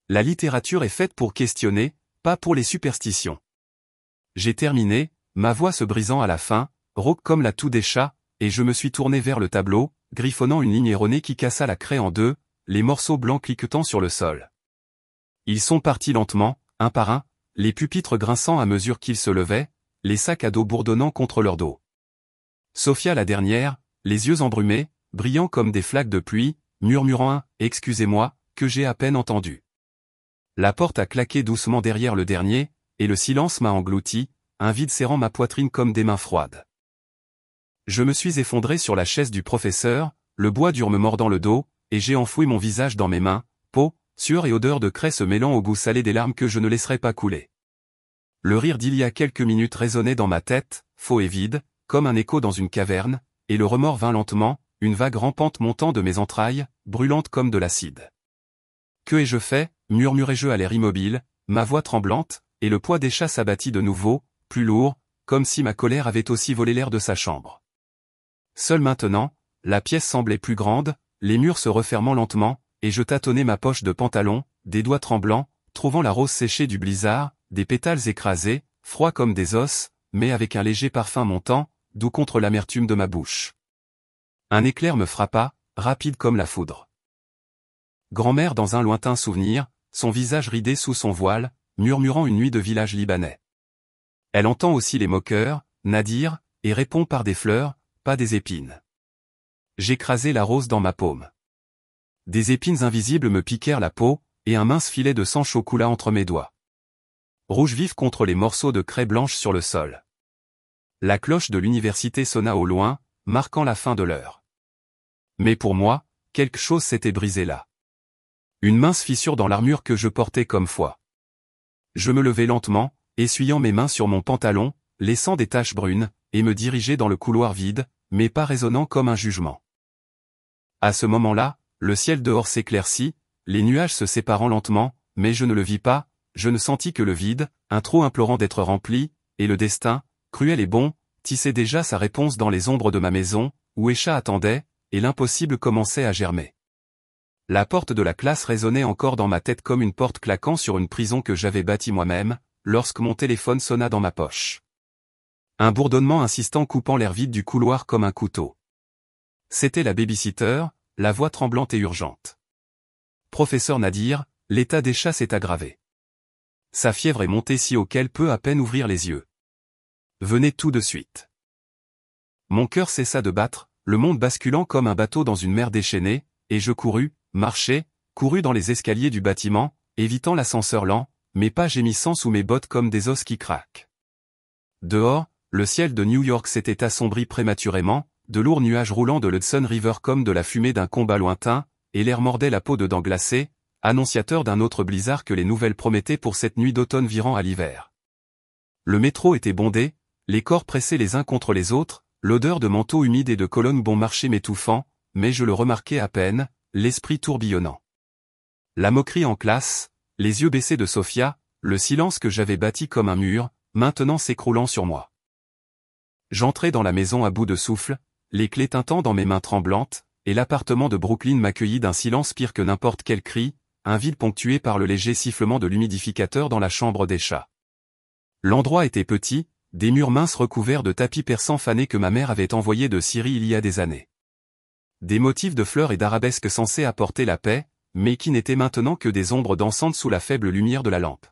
La littérature est faite pour questionner, pas pour les superstitions. J'ai terminé, ma voix se brisant à la fin, rauque comme la toux des chats, et je me suis tourné vers le tableau, griffonnant une ligne erronée qui cassa la craie en deux, les morceaux blancs cliquetant sur le sol. Ils sont partis lentement, un par un, les pupitres grinçant à mesure qu'ils se levaient, les sacs à dos bourdonnant contre leur dos. Sophia la dernière, les yeux embrumés, brillant comme des flaques de pluie, murmurant un « excusez-moi » que j'ai à peine entendu. La porte a claqué doucement derrière le dernier, et le silence m'a englouti, un vide serrant ma poitrine comme des mains froides. Je me suis effondré sur la chaise du professeur, le bois dur me mordant le dos, et j'ai enfoui mon visage dans mes mains, peau, sueur et odeur de craie se mêlant au goût salé des larmes que je ne laisserai pas couler. Le rire d'il y a quelques minutes résonnait dans ma tête, faux et vide, comme un écho dans une caverne, et le remords vint lentement, une vague rampante montant de mes entrailles, brûlante comme de l'acide. Que ai-je fait, murmurai-je à l'air immobile, ma voix tremblante, et le poids des chats s'abattit de nouveau, plus lourd, comme si ma colère avait aussi volé l'air de sa chambre. Seul maintenant, la pièce semblait plus grande, les murs se refermant lentement, et je tâtonnais ma poche de pantalon, des doigts tremblants, trouvant la rose séchée du blizzard, des pétales écrasés, froids comme des os, mais avec un léger parfum montant, doux contre l'amertume de ma bouche. Un éclair me frappa, rapide comme la foudre. Grand-mère dans un lointain souvenir, son visage ridé sous son voile, murmurant une nuit de village libanais. Elle entend aussi les moqueurs, Nadir, et répond par des fleurs, pas des épines. J'écrasai la rose dans ma paume. Des épines invisibles me piquèrent la peau, et un mince filet de sang chaud coula entre mes doigts. Rouge vif contre les morceaux de craie blanche sur le sol. La cloche de l'université sonna au loin, marquant la fin de l'heure. Mais pour moi, quelque chose s'était brisé là. Une mince fissure dans l'armure que je portais comme foi. Je me levai lentement, essuyant mes mains sur mon pantalon, laissant des taches brunes, et me dirigeai dans le couloir vide, mais pas résonnant comme un jugement. À ce moment-là, le ciel dehors s'éclaircit, les nuages se séparant lentement, mais je ne le vis pas, je ne sentis que le vide, un trou implorant d'être rempli, et le destin, cruel et bon, tissait déjà sa réponse dans les ombres de ma maison, où Esha attendait, et l'impossible commençait à germer. La porte de la classe résonnait encore dans ma tête comme une porte claquant sur une prison que j'avais bâtie moi-même, lorsque mon téléphone sonna dans ma poche. Un bourdonnement insistant coupant l'air vide du couloir comme un couteau. C'était la babysitter, la voix tremblante et urgente. Professeur Nadir, l'état d'Esha s'est aggravé. Sa fièvre est montée si haut qu'elle peut à peine ouvrir les yeux. Venez tout de suite. Mon cœur cessa de battre, le monde basculant comme un bateau dans une mer déchaînée, et je courus, marchai, courus dans les escaliers du bâtiment, évitant l'ascenseur lent, mes pas gémissant sous mes bottes comme des os qui craquent. Dehors, le ciel de New York s'était assombri prématurément, de lourds nuages roulant de l'Hudson River comme de la fumée d'un combat lointain, et l'air mordait la peau de dents glacées, annonciateur d'un autre blizzard que les nouvelles promettaient pour cette nuit d'automne virant à l'hiver. Le métro était bondé, les corps pressés les uns contre les autres, l'odeur de manteaux humides et de colonnes bon marché m'étouffant, mais je le remarquais à peine, l'esprit tourbillonnant. La moquerie en classe, les yeux baissés de Sophia, le silence que j'avais bâti comme un mur, maintenant s'écroulant sur moi. J'entrai dans la maison à bout de souffle, les clés tintant dans mes mains tremblantes, et l'appartement de Brooklyn m'accueillit d'un silence pire que n'importe quel cri, un vide ponctué par le léger sifflement de l'humidificateur dans la chambre des chats. L'endroit était petit, des murs minces recouverts de tapis persans fanés que ma mère avait envoyés de Syrie il y a des années. Des motifs de fleurs et d'arabesques censés apporter la paix, mais qui n'étaient maintenant que des ombres dansantes sous la faible lumière de la lampe.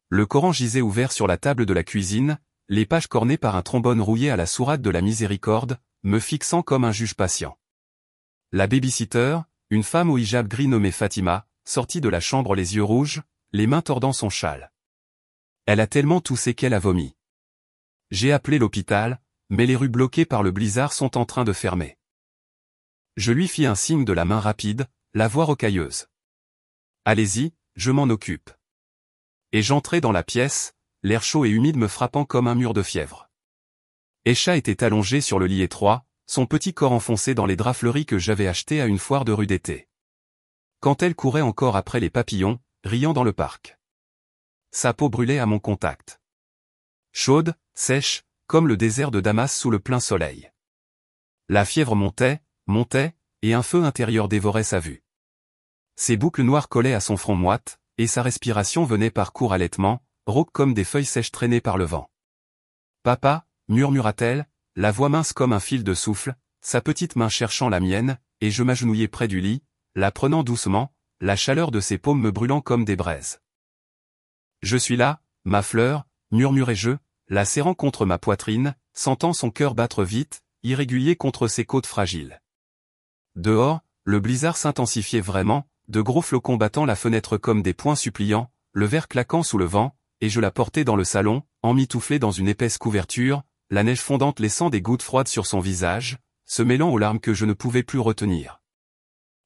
Le Coran gisait ouvert sur la table de la cuisine, les pages cornées par un trombone rouillé à la sourate de la miséricorde, me fixant comme un juge patient. La babysitter, une femme au hijab gris nommée Fatima, sortit de la chambre les yeux rouges, les mains tordant son châle. Elle a tellement toussé qu'elle a vomi. J'ai appelé l'hôpital, mais les rues bloquées par le blizzard sont en train de fermer. Je lui fis un signe de la main rapide, la voix rocailleuse. Allez-y, je m'en occupe. Et j'entrai dans la pièce, l'air chaud et humide me frappant comme un mur de fièvre. Esha était allongée sur le lit étroit, son petit corps enfoncé dans les draps fleuris que j'avais achetés à une foire de rue d'été. Quand elle courait encore après les papillons, riant dans le parc. Sa peau brûlait à mon contact. Chaude, sèche, comme le désert de Damas sous le plein soleil. La fièvre montait, et un feu intérieur dévorait sa vue. Ses boucles noires collaient à son front moite, et sa respiration venait par courts halètements, rauques comme des feuilles sèches traînées par le vent. Papa, murmura-t-elle, la voix mince comme un fil de souffle, sa petite main cherchant la mienne, et je m'agenouillai près du lit, la prenant doucement, la chaleur de ses paumes me brûlant comme des braises. Je suis là, ma fleur, murmurai-je, la serrant contre ma poitrine, sentant son cœur battre vite, irrégulier contre ses côtes fragiles. Dehors, le blizzard s'intensifiait vraiment, de gros flocons battant la fenêtre comme des poings suppliants, le verre claquant sous le vent, et je la portai dans le salon, emmitouflée dans une épaisse couverture, la neige fondante laissant des gouttes froides sur son visage, se mêlant aux larmes que je ne pouvais plus retenir.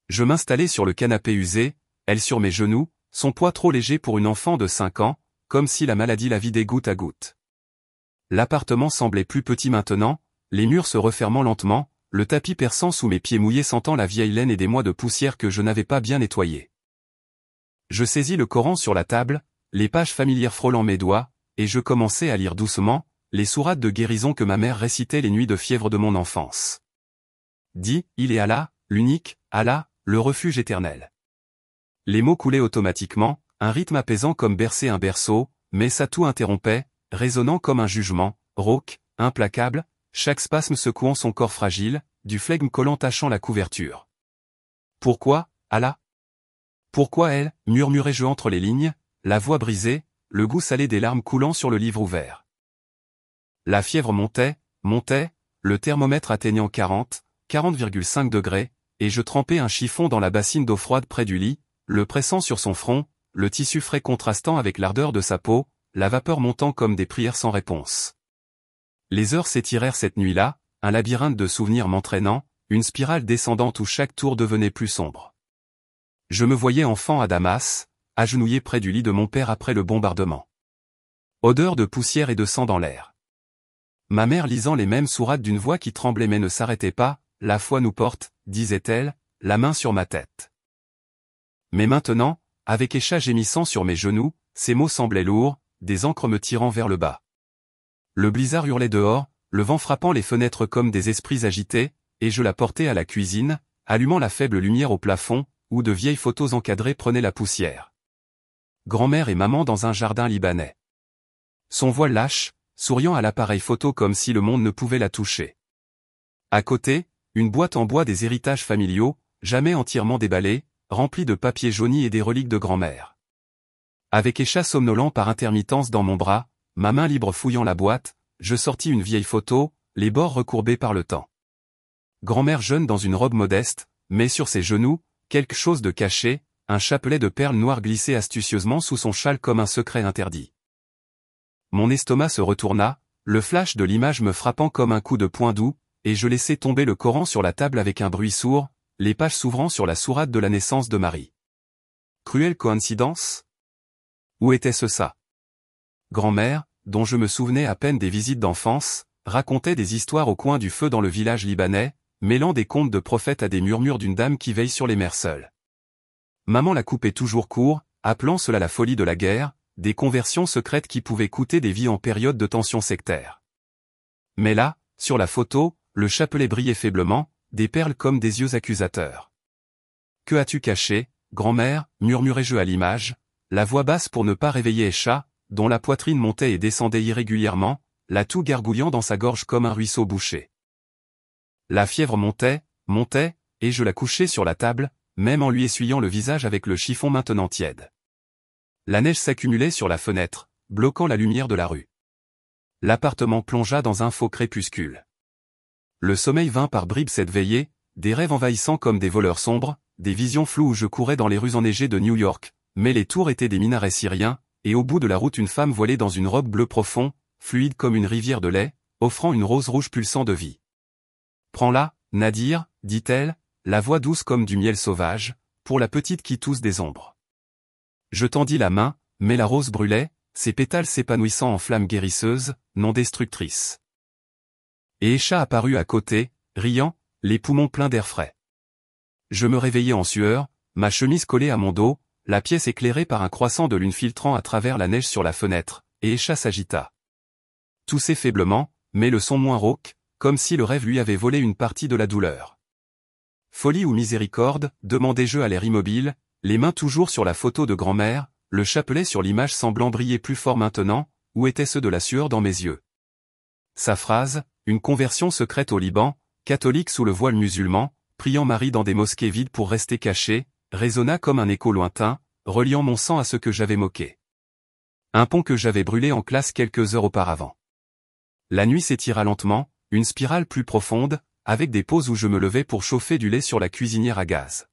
Je m'installai sur le canapé usé, elle sur mes genoux, son poids trop léger pour une enfant de 5 ans, comme si la maladie la vidait goutte à goutte. L'appartement semblait plus petit maintenant, les murs se refermant lentement, le tapis perçant sous mes pieds mouillés sentant la vieille laine et des mois de poussière que je n'avais pas bien nettoyés. Je saisis le Coran sur la table, les pages familières frôlant mes doigts, et je commençai à lire doucement, les sourates de guérison que ma mère récitait les nuits de fièvre de mon enfance. Dis, il est Allah, l'unique, Allah, le refuge éternel. Les mots coulaient automatiquement, un rythme apaisant comme bercer un berceau, mais ça tout interrompait, résonnant comme un jugement, rauque, implacable, chaque spasme secouant son corps fragile, du flegme collant tachant la couverture. Pourquoi, Allah? Pourquoi elle, murmurai-je entre les lignes, la voix brisée, le goût salé des larmes coulant sur le livre ouvert. La fièvre montait, le thermomètre atteignant 40,5 degrés, et je trempais un chiffon dans la bassine d'eau froide près du lit, le pressant sur son front, le tissu frais contrastant avec l'ardeur de sa peau, la vapeur montant comme des prières sans réponse. Les heures s'étirèrent cette nuit-là, un labyrinthe de souvenirs m'entraînant, une spirale descendante où chaque tour devenait plus sombre. Je me voyais enfant à Damas, agenouillé près du lit de mon père après le bombardement. Odeur de poussière et de sang dans l'air. Ma mère lisant les mêmes sourates d'une voix qui tremblait mais ne s'arrêtait pas, « La foi nous porte », disait-elle, la main sur ma tête. Mais maintenant, avec Esha gémissant sur mes genoux, ces mots semblaient lourds, des ancres me tirant vers le bas. Le blizzard hurlait dehors, le vent frappant les fenêtres comme des esprits agités, et je la portais à la cuisine, allumant la faible lumière au plafond, où de vieilles photos encadrées prenaient la poussière. Grand-mère et maman dans un jardin libanais. Son voile lâche, souriant à l'appareil photo comme si le monde ne pouvait la toucher. À côté, une boîte en bois des héritages familiaux, jamais entièrement déballée, remplie de papier jauni et des reliques de grand-mère. Avec Esha somnolent par intermittence dans mon bras, ma main libre fouillant la boîte, je sortis une vieille photo, les bords recourbés par le temps. Grand-mère jeune dans une robe modeste, mais sur ses genoux, quelque chose de caché, un chapelet de perles noires glissé astucieusement sous son châle comme un secret interdit. Mon estomac se retourna, le flash de l'image me frappant comme un coup de poing doux, et je laissai tomber le Coran sur la table avec un bruit sourd, les pages s'ouvrant sur la sourate de la naissance de Marie. Cruelle coïncidence? Où était-ce ça? Grand-mère, dont je me souvenais à peine des visites d'enfance, racontait des histoires au coin du feu dans le village libanais, mêlant des contes de prophètes à des murmures d'une dame qui veille sur les mères seules. Maman la coupait toujours court, appelant cela la folie de la guerre, des conversions secrètes qui pouvaient coûter des vies en période de tension sectaire. Mais là, sur la photo, le chapelet brillait faiblement, des perles comme des yeux accusateurs. « Que as-tu caché, grand-mère » murmurai-je à l'image, la voix basse pour ne pas réveiller Esha, dont la poitrine montait et descendait irrégulièrement, la toux gargouillant dans sa gorge comme un ruisseau bouché. La fièvre montait, et je la couchai sur la table, même en lui essuyant le visage avec le chiffon maintenant tiède. La neige s'accumulait sur la fenêtre, bloquant la lumière de la rue. L'appartement plongea dans un faux crépuscule. Le sommeil vint par bribes cette veillée, des rêves envahissants comme des voleurs sombres, des visions floues où je courais dans les rues enneigées de New York, mais les tours étaient des minarets syriens, et au bout de la route une femme voilée dans une robe bleu profond, fluide comme une rivière de lait, offrant une rose rouge pulsant de vie. « Prends-la, Nadir, dit-elle, la voix douce comme du miel sauvage, pour la petite qui tousse des ombres. » Je tendis la main, mais la rose brûlait, ses pétales s'épanouissant en flammes guérisseuses, non destructrices. Et Esha apparut à côté, riant, les poumons pleins d'air frais. Je me réveillai en sueur, ma chemise collée à mon dos, la pièce éclairée par un croissant de lune filtrant à travers la neige sur la fenêtre, et Esha s'agita. Toussait faiblement, mais le son moins rauque, comme si le rêve lui avait volé une partie de la douleur. Folie ou miséricorde, demandai-je à l'air immobile, les mains toujours sur la photo de grand-mère, le chapelet sur l'image semblant briller plus fort maintenant, où étaient ceux de la sueur dans mes yeux. Sa phrase, une conversion secrète au Liban, catholique sous le voile musulman, priant Marie dans des mosquées vides pour rester caché, résonna comme un écho lointain, reliant mon sang à ce que j'avais moqué. Un pont que j'avais brûlé en classe quelques heures auparavant. La nuit s'étira lentement, une spirale plus profonde, avec des pauses où je me levais pour chauffer du lait sur la cuisinière à gaz.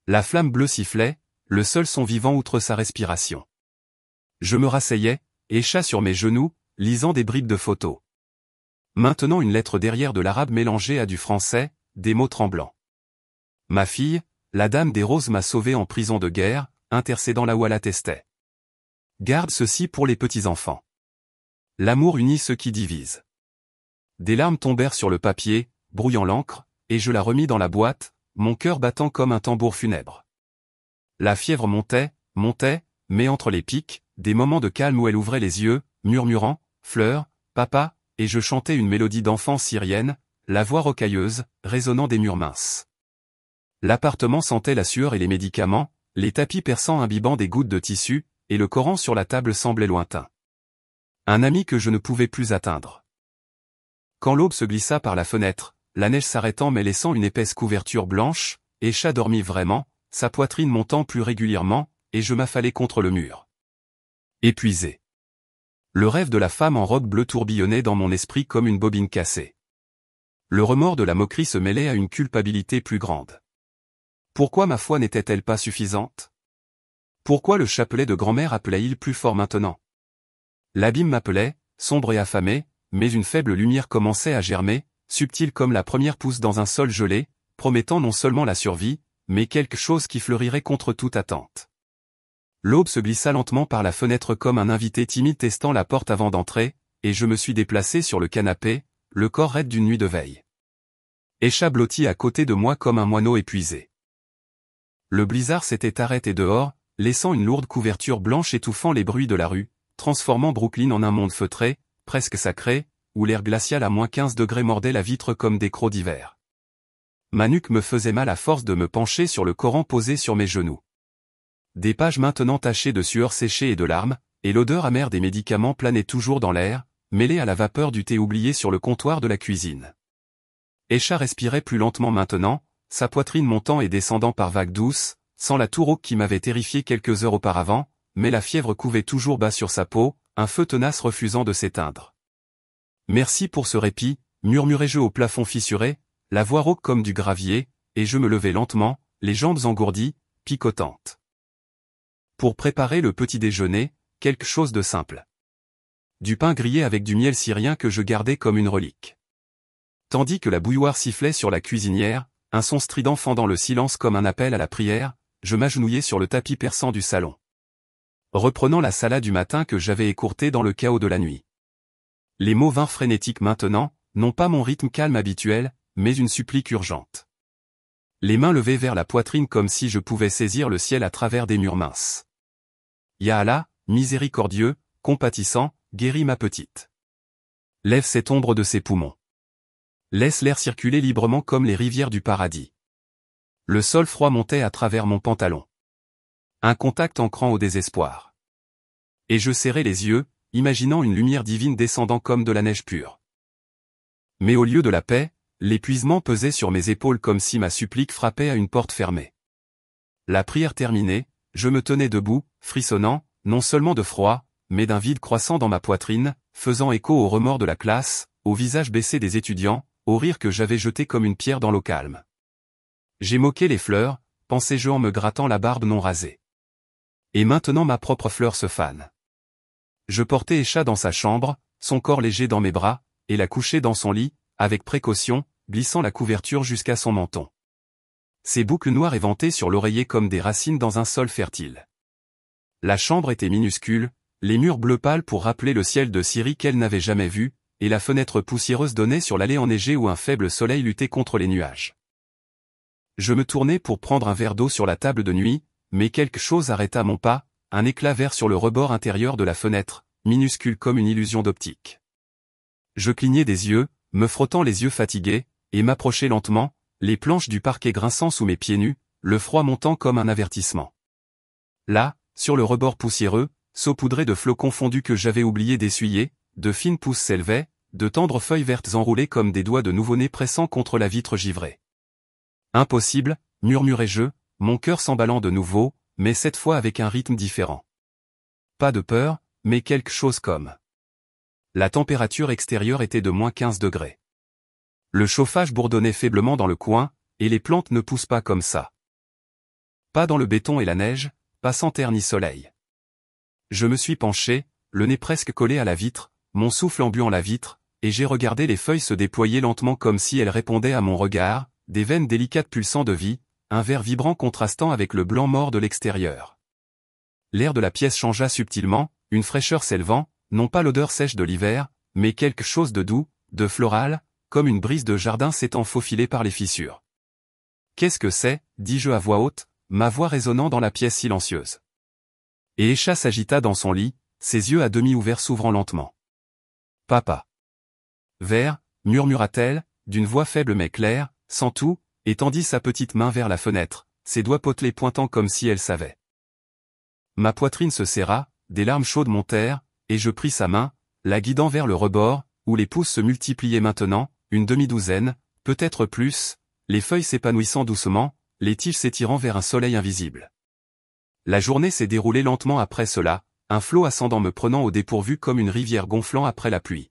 La flamme bleue sifflait, le seul son vivant outre sa respiration. Je me rasseyais, Aisha sur mes genoux, lisant des bribes de photos. Maintenant une lettre derrière de l'arabe mélangé à du français, des mots tremblants. Ma fille, la dame des roses m'a sauvé en prison de guerre, intercédant là où elle attestait. Garde ceci pour les petits-enfants. L'amour unit ceux qui divisent. Des larmes tombèrent sur le papier, brouillant l'encre, et je la remis dans la boîte, mon cœur battant comme un tambour funèbre. La fièvre montait, mais entre les pics, des moments de calme où elle ouvrait les yeux, murmurant « Fleur, papa », et je chantais une mélodie d'enfant syrienne, la voix rocailleuse, résonnant des murs minces. L'appartement sentait la sueur et les médicaments, les tapis perçants imbibant des gouttes de tissu, et le Coran sur la table semblait lointain. Un ami que je ne pouvais plus atteindre. Quand l'aube se glissa par la fenêtre, la neige s'arrêtant mais laissant une épaisse couverture blanche, Aisha dormit vraiment, sa poitrine montant plus régulièrement, et je m'affalai contre le mur. Épuisé. Le rêve de la femme en robe bleue tourbillonnait dans mon esprit comme une bobine cassée. Le remords de la moquerie se mêlait à une culpabilité plus grande. Pourquoi ma foi n'était-elle pas suffisante? Pourquoi le chapelet de grand-mère appelait-il plus fort maintenant? L'abîme m'appelait, sombre et affamé, mais une faible lumière commençait à germer, subtile comme la première pousse dans un sol gelé, promettant non seulement la survie, mais quelque chose qui fleurirait contre toute attente. L'aube se glissa lentement par la fenêtre comme un invité timide testant la porte avant d'entrer, et je me suis déplacé sur le canapé, le corps raide d'une nuit de veille. Aisha blottit à côté de moi comme un moineau épuisé. Le blizzard s'était arrêté dehors, laissant une lourde couverture blanche étouffant les bruits de la rue, transformant Brooklyn en un monde feutré, presque sacré, où l'air glacial à -15 degrés mordait la vitre comme des crocs d'hiver. Ma nuque me faisait mal à force de me pencher sur le Coran posé sur mes genoux. Des pages maintenant tachées de sueur séchée et de larmes, et l'odeur amère des médicaments planait toujours dans l'air, mêlée à la vapeur du thé oublié sur le comptoir de la cuisine. Aisha respirait plus lentement maintenant, sa poitrine montant et descendant par vagues douces, sans la toux rauque qui m'avait terrifié quelques heures auparavant, mais la fièvre couvait toujours bas sur sa peau, un feu tenace refusant de s'éteindre. Merci pour ce répit, murmurai-je au plafond fissuré, la voix rauque comme du gravier, et je me levai lentement, les jambes engourdies, picotantes. Pour préparer le petit déjeuner, quelque chose de simple. Du pain grillé avec du miel syrien que je gardais comme une relique. Tandis que la bouilloire sifflait sur la cuisinière, un son strident fendant le silence comme un appel à la prière, je m'agenouillai sur le tapis perçant du salon. Reprenant la salade du matin que j'avais écourtée dans le chaos de la nuit. Les mots vinrent frénétiques maintenant, non pas mon rythme calme habituel, mais une supplique urgente. Les mains levées vers la poitrine comme si je pouvais saisir le ciel à travers des murs minces. Ya Allah, miséricordieux, compatissant, guéris ma petite. Lève cette ombre de ses poumons. Laisse l'air circuler librement comme les rivières du paradis. Le sol froid montait à travers mon pantalon. Un contact ancrant au désespoir. Et je serrai les yeux, imaginant une lumière divine descendant comme de la neige pure. Mais au lieu de la paix, l'épuisement pesait sur mes épaules comme si ma supplique frappait à une porte fermée. La prière terminée, je me tenais debout, frissonnant, non seulement de froid, mais d'un vide croissant dans ma poitrine, faisant écho aux remords de la classe, au visage baissé des étudiants, au rire que j'avais jeté comme une pierre dans l'eau calme. J'ai moqué les fleurs, pensais-je en me grattant la barbe non rasée. Et maintenant ma propre fleur se fane. Je portais Aisha dans sa chambre, son corps léger dans mes bras, et la couchai dans son lit, avec précaution, glissant la couverture jusqu'à son menton. Ses boucles noires éventaient sur l'oreiller comme des racines dans un sol fertile. La chambre était minuscule, les murs bleu pâle pour rappeler le ciel de Syrie qu'elle n'avait jamais vu, et la fenêtre poussiéreuse donnait sur l'allée enneigée où un faible soleil luttait contre les nuages. Je me tournai pour prendre un verre d'eau sur la table de nuit, mais quelque chose arrêta mon pas, un éclat vert sur le rebord intérieur de la fenêtre, minuscule comme une illusion d'optique. Je clignai des yeux, me frottant les yeux fatigués, et m'approchai lentement, les planches du parquet grinçant sous mes pieds nus, le froid montant comme un avertissement. Là, sur le rebord poussiéreux, saupoudré de flocons fondus que j'avais oublié d'essuyer, de fines pousses s'élevaient, de tendres feuilles vertes enroulées comme des doigts de nouveau-né pressant contre la vitre givrée. Impossible, murmurai-je, mon cœur s'emballant de nouveau, mais cette fois avec un rythme différent. Pas de peur, mais quelque chose comme. La température extérieure était de -15 degrés. Le chauffage bourdonnait faiblement dans le coin, et les plantes ne poussent pas comme ça. Pas dans le béton et la neige, pas sans terre ni soleil. Je me suis penché, le nez presque collé à la vitre, mon souffle embuant la vitre, et j'ai regardé les feuilles se déployer lentement comme si elles répondaient à mon regard, des veines délicates pulsant de vie, un vert vibrant contrastant avec le blanc mort de l'extérieur. L'air de la pièce changea subtilement, une fraîcheur s'élevant, non pas l'odeur sèche de l'hiver, mais quelque chose de doux, de floral, comme une brise de jardin s'étant faufilée par les fissures. « Qu'est-ce que c'est » dis-je à voix haute, ma voix résonnant dans la pièce silencieuse. Et Esha s'agita dans son lit, ses yeux à demi ouverts s'ouvrant lentement. « Papa. » Vert, murmura-t-elle, d'une voix faible mais claire, sans tout, et tendit sa petite main vers la fenêtre, ses doigts potelés pointant comme si elle savait. Ma poitrine se serra, des larmes chaudes montèrent, et je pris sa main, la guidant vers le rebord, où les pousses se multipliaient maintenant, une demi-douzaine, peut-être plus, les feuilles s'épanouissant doucement, les tiges s'étirant vers un soleil invisible. La journée s'est déroulée lentement après cela, un flot ascendant me prenant au dépourvu comme une rivière gonflant après la pluie.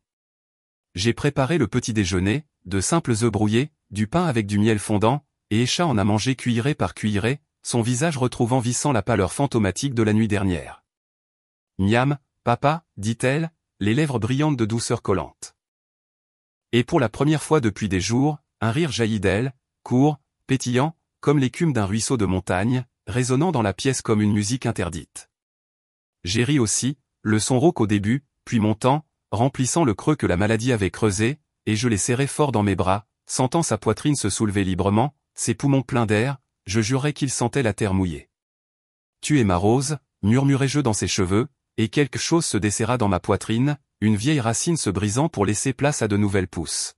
J'ai préparé le petit déjeuner, de simples œufs brouillés, du pain avec du miel fondant, et Esha en a mangé cuillerée par cuillerée, son visage retrouvant vissant la pâleur fantomatique de la nuit dernière. « Miam, papa » dit-elle, les lèvres brillantes de douceur collante. Et pour la première fois depuis des jours, un rire jaillit d'elle, court, pétillant, comme l'écume d'un ruisseau de montagne, résonnant dans la pièce comme une musique interdite. J'ai ri aussi, le son rauque au début, puis montant, remplissant le creux que la maladie avait creusé, et je l'ai serré fort dans mes bras, sentant sa poitrine se soulever librement, ses poumons pleins d'air, je jurais qu'il sentait la terre mouillée. « Tu es ma rose » murmurai-je dans ses cheveux, et quelque chose se desserra dans ma poitrine, une vieille racine se brisant pour laisser place à de nouvelles pousses.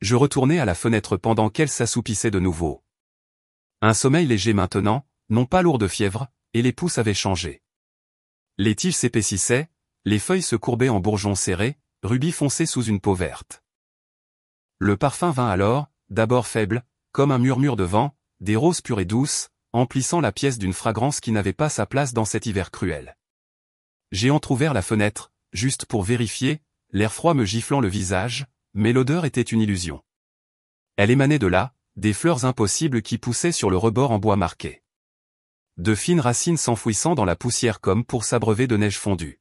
Je retournai à la fenêtre pendant qu'elle s'assoupissait de nouveau. Un sommeil léger maintenant, non pas lourd de fièvre, et les pousses avaient changé. Les tiges s'épaississaient, les feuilles se courbaient en bourgeons serrés, rubis foncés sous une peau verte. Le parfum vint alors, d'abord faible, comme un murmure de vent, des roses pures et douces, emplissant la pièce d'une fragrance qui n'avait pas sa place dans cet hiver cruel. J'ai entrouvert la fenêtre, juste pour vérifier, l'air froid me giflant le visage, mais l'odeur était une illusion. Elle émanait de là, des fleurs impossibles qui poussaient sur le rebord en bois marqué. De fines racines s'enfouissant dans la poussière comme pour s'abreuver de neige fondue.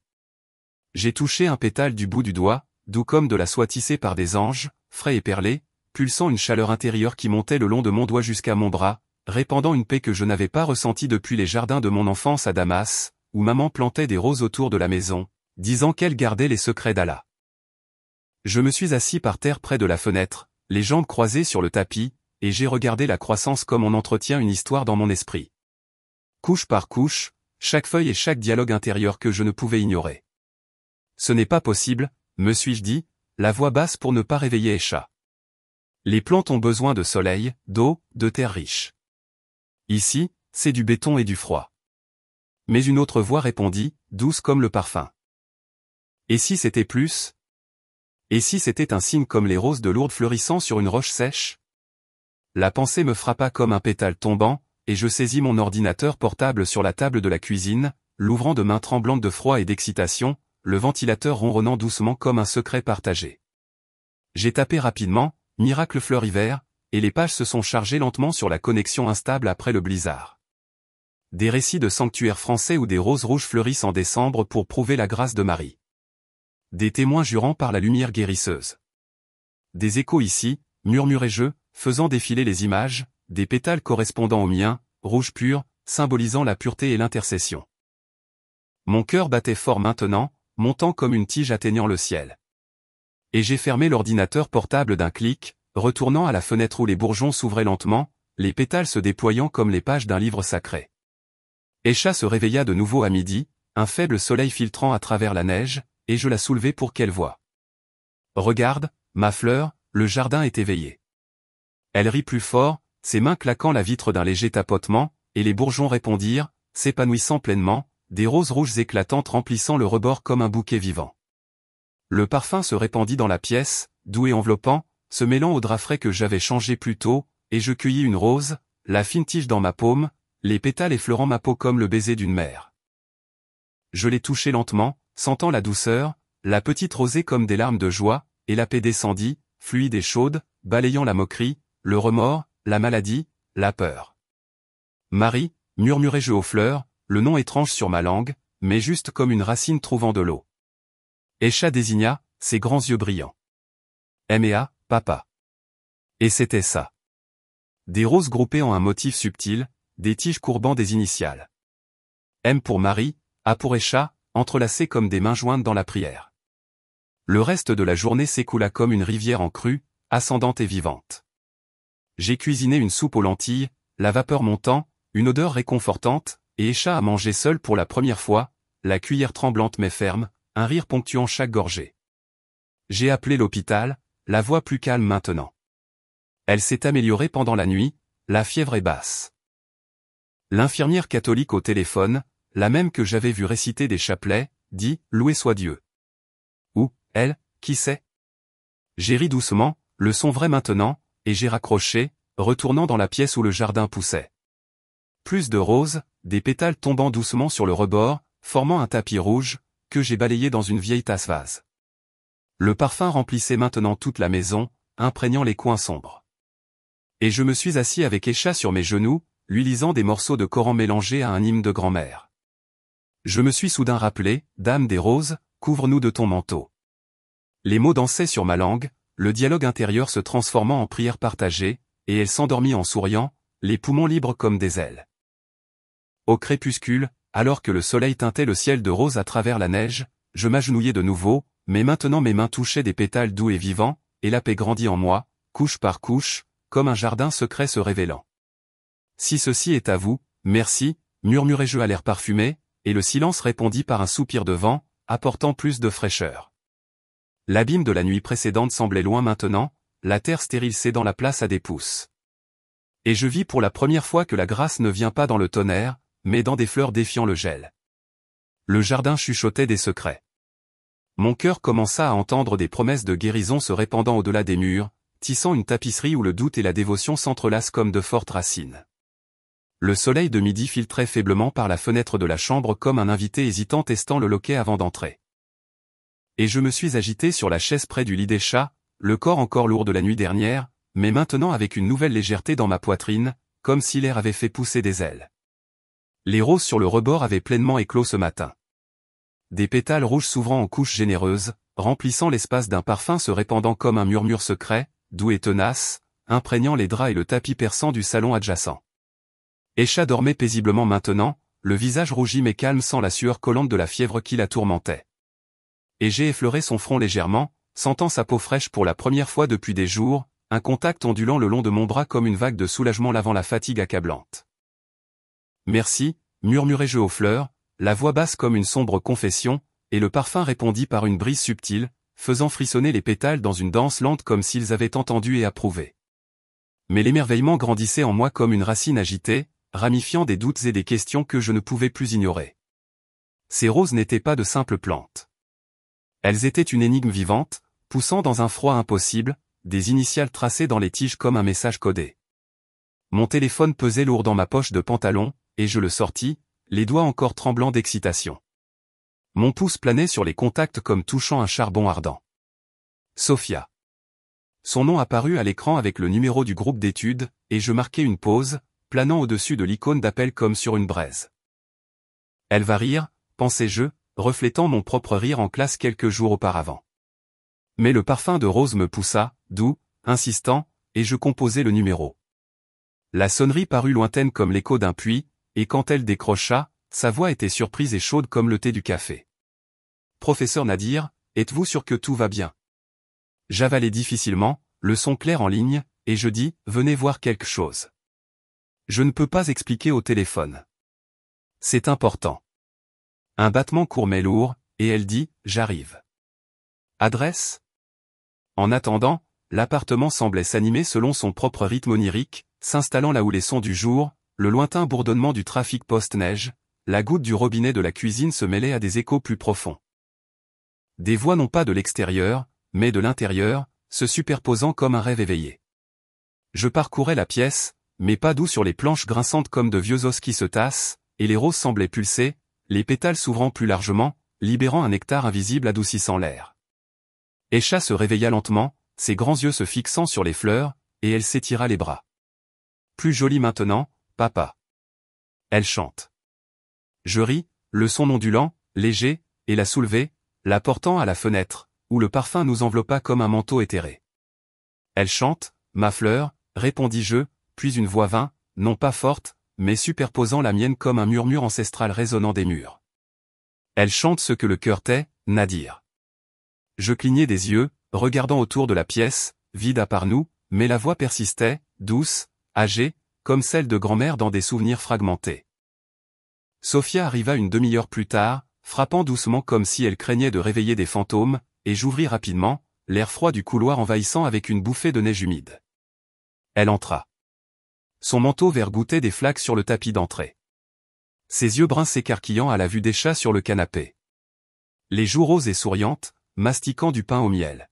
J'ai touché un pétale du bout du doigt, doux comme de la soie tissée par des anges, frais et perlés, pulsant une chaleur intérieure qui montait le long de mon doigt jusqu'à mon bras, répandant une paix que je n'avais pas ressentie depuis les jardins de mon enfance à Damas, où maman plantait des roses autour de la maison, disant qu'elle gardait les secrets d'Allah. Je me suis assis par terre près de la fenêtre, les jambes croisées sur le tapis, et j'ai regardé la croissance comme on entretient une histoire dans mon esprit. Couche par couche, chaque feuille et chaque dialogue intérieur que je ne pouvais ignorer. Ce n'est pas possible, me suis-je dit, la voix basse pour ne pas réveiller Esha. Les plantes ont besoin de soleil, d'eau, de terre riche. Ici, c'est du béton et du froid. Mais une autre voix répondit, douce comme le parfum. Et si c'était plus? Et si c'était un cygne comme les roses de Lourdes fleurissant sur une roche sèche? La pensée me frappa comme un pétale tombant, et je saisis mon ordinateur portable sur la table de la cuisine, l'ouvrant de mains tremblantes de froid et d'excitation, le ventilateur ronronnant doucement comme un secret partagé. J'ai tapé rapidement, Miracle fleur hiver, et les pages se sont chargées lentement sur la connexion instable après le blizzard. Des récits de sanctuaires français où des roses rouges fleurissent en décembre pour prouver la grâce de Marie. Des témoins jurant par la lumière guérisseuse. Des échos ici, murmurai-je, faisant défiler les images, des pétales correspondant aux miens, rouge pur, symbolisant la pureté et l'intercession. Mon cœur battait fort maintenant, montant comme une tige atteignant le ciel. Et j'ai fermé l'ordinateur portable d'un clic, retournant à la fenêtre où les bourgeons s'ouvraient lentement, les pétales se déployant comme les pages d'un livre sacré. Esha se réveilla de nouveau à midi, un faible soleil filtrant à travers la neige, et je la soulevai pour qu'elle voie. « Regarde, ma fleur, le jardin est éveillé. » Elle rit plus fort, ses mains claquant la vitre d'un léger tapotement, et les bourgeons répondirent, s'épanouissant pleinement, des roses rouges éclatantes remplissant le rebord comme un bouquet vivant. Le parfum se répandit dans la pièce, doux et enveloppant, se mêlant au drap frais que j'avais changé plus tôt, et je cueillis une rose, la fine tige dans ma paume, les pétales effleurant ma peau comme le baiser d'une mère. Je l'ai touchée lentement, sentant la douceur, la petite rosée comme des larmes de joie, et la paix descendit, fluide et chaude, balayant la moquerie, le remords, la maladie, la peur. Marie, murmurai-je aux fleurs, le nom étrange sur ma langue, mais juste comme une racine trouvant de l'eau. Aisha désigna, ses grands yeux brillants. M&A, papa. Et c'était ça. Des roses groupées en un motif subtil, des tiges courbant des initiales. M pour Marie, A pour Aisha, entrelacées comme des mains jointes dans la prière. Le reste de la journée s'écoula comme une rivière en crue, ascendante et vivante. J'ai cuisiné une soupe aux lentilles, la vapeur montant, une odeur réconfortante, et Aisha a mangé seule pour la première fois, la cuillère tremblante mais ferme, un rire ponctuant chaque gorgée. J'ai appelé l'hôpital, la voix plus calme maintenant. Elle s'est améliorée pendant la nuit, la fièvre est basse. L'infirmière catholique au téléphone, la même que j'avais vue réciter des chapelets, dit « Loué soit Dieu ». Ou, elle, qui sait? J'ai ri doucement, le son vrai maintenant, et j'ai raccroché, retournant dans la pièce où le jardin poussait. Plus de roses, des pétales tombant doucement sur le rebord, formant un tapis rouge, que j'ai balayé dans une vieille tasse-vase. Le parfum remplissait maintenant toute la maison, imprégnant les coins sombres. Et je me suis assis avec Aisha sur mes genoux, lui lisant des morceaux de Coran mélangés à un hymne de grand-mère. Je me suis soudain rappelé, Dame des roses, couvre-nous de ton manteau. Les mots dansaient sur ma langue, le dialogue intérieur se transformant en prière partagée, et elle s'endormit en souriant, les poumons libres comme des ailes. Au crépuscule, alors que le soleil teintait le ciel de rose à travers la neige, je m'agenouillai de nouveau, mais maintenant mes mains touchaient des pétales doux et vivants, et la paix grandit en moi, couche par couche, comme un jardin secret se révélant. Si ceci est à vous, merci, murmurai-je à l'air parfumé, et le silence répondit par un soupir de vent, apportant plus de fraîcheur. L'abîme de la nuit précédente semblait loin maintenant, la terre stérile cédant la place à des pousses. Et je vis pour la première fois que la grâce ne vient pas dans le tonnerre, mais dans des fleurs défiant le gel. Le jardin chuchotait des secrets. Mon cœur commença à entendre des promesses de guérison se répandant au-delà des murs, tissant une tapisserie où le doute et la dévotion s'entrelacent comme de fortes racines. Le soleil de midi filtrait faiblement par la fenêtre de la chambre comme un invité hésitant testant le loquet avant d'entrer. Et je me suis agité sur la chaise près du lit d'Aisha, le corps encore lourd de la nuit dernière, mais maintenant avec une nouvelle légèreté dans ma poitrine, comme si l'air avait fait pousser des ailes. Les roses sur le rebord avaient pleinement éclos ce matin. Des pétales rouges s'ouvrant en couches généreuses, remplissant l'espace d'un parfum se répandant comme un murmure secret, doux et tenace, imprégnant les draps et le tapis perçant du salon adjacent. Aisha dormait paisiblement maintenant, le visage rougi mais calme sans la sueur collante de la fièvre qui la tourmentait. Et j'ai effleuré son front légèrement, sentant sa peau fraîche pour la première fois depuis des jours, un contact ondulant le long de mon bras comme une vague de soulagement lavant la fatigue accablante. Merci, murmurai-je aux fleurs, la voix basse comme une sombre confession, et le parfum répondit par une brise subtile, faisant frissonner les pétales dans une danse lente comme s'ils avaient entendu et approuvé. Mais l'émerveillement grandissait en moi comme une racine agitée, ramifiant des doutes et des questions que je ne pouvais plus ignorer. Ces roses n'étaient pas de simples plantes. Elles étaient une énigme vivante, poussant dans un froid impossible, des initiales tracées dans les tiges comme un message codé. Mon téléphone pesait lourd dans ma poche de pantalon, et je le sortis, les doigts encore tremblants d'excitation. Mon pouce planait sur les contacts comme touchant un charbon ardent. Sophia. Son nom apparut à l'écran avec le numéro du groupe d'études, et je marquai une pause, planant au-dessus de l'icône d'appel comme sur une braise. Elle va rire, pensai-je, reflétant mon propre rire en classe quelques jours auparavant. Mais le parfum de rose me poussa, doux, insistant, et je composai le numéro. La sonnerie parut lointaine comme l'écho d'un puits, et quand elle décrocha, sa voix était surprise et chaude comme le thé du café. Professeur Nadir, êtes-vous sûr que tout va bien? J'avalai difficilement, le son clair en ligne, et je dis, venez voir quelque chose. Je ne peux pas expliquer au téléphone. C'est important. Un battement court mais lourd, et elle dit, j'arrive. Adresse? En attendant, l'appartement semblait s'animer selon son propre rythme onirique, s'installant là où les sons du jour, le lointain bourdonnement du trafic post-neige, la goutte du robinet de la cuisine se mêlaient à des échos plus profonds. Des voix non pas de l'extérieur, mais de l'intérieur, se superposant comme un rêve éveillé. Je parcourais la pièce, mes pas doux sur les planches grinçantes comme de vieux os qui se tassent, et les roses semblaient pulser, les pétales s'ouvrant plus largement, libérant un nectar invisible adoucissant l'air. Aisha se réveilla lentement, ses grands yeux se fixant sur les fleurs, et elle s'étira les bras. Plus jolie maintenant, papa. Elle chante. Je ris, le son ondulant, léger, et la soulever, la portant à la fenêtre, où le parfum nous enveloppa comme un manteau éthéré. Elle chante, ma fleur, répondis-je, puis une voix vint, non pas forte, mais superposant la mienne comme un murmure ancestral résonnant des murs. Elle chante ce que le cœur tait, Nadir. Je clignai des yeux, regardant autour de la pièce, vide à part nous, mais la voix persistait, douce, âgée, comme celle de grand-mère dans des souvenirs fragmentés. Sophia arriva une demi-heure plus tard, frappant doucement comme si elle craignait de réveiller des fantômes, et j'ouvris rapidement, l'air froid du couloir envahissant avec une bouffée de neige humide. Elle entra. Son manteau vert goûtait des flaques sur le tapis d'entrée. Ses yeux bruns s'écarquillant à la vue des chats sur le canapé. Les joues roses et souriantes, mastiquant du pain au miel.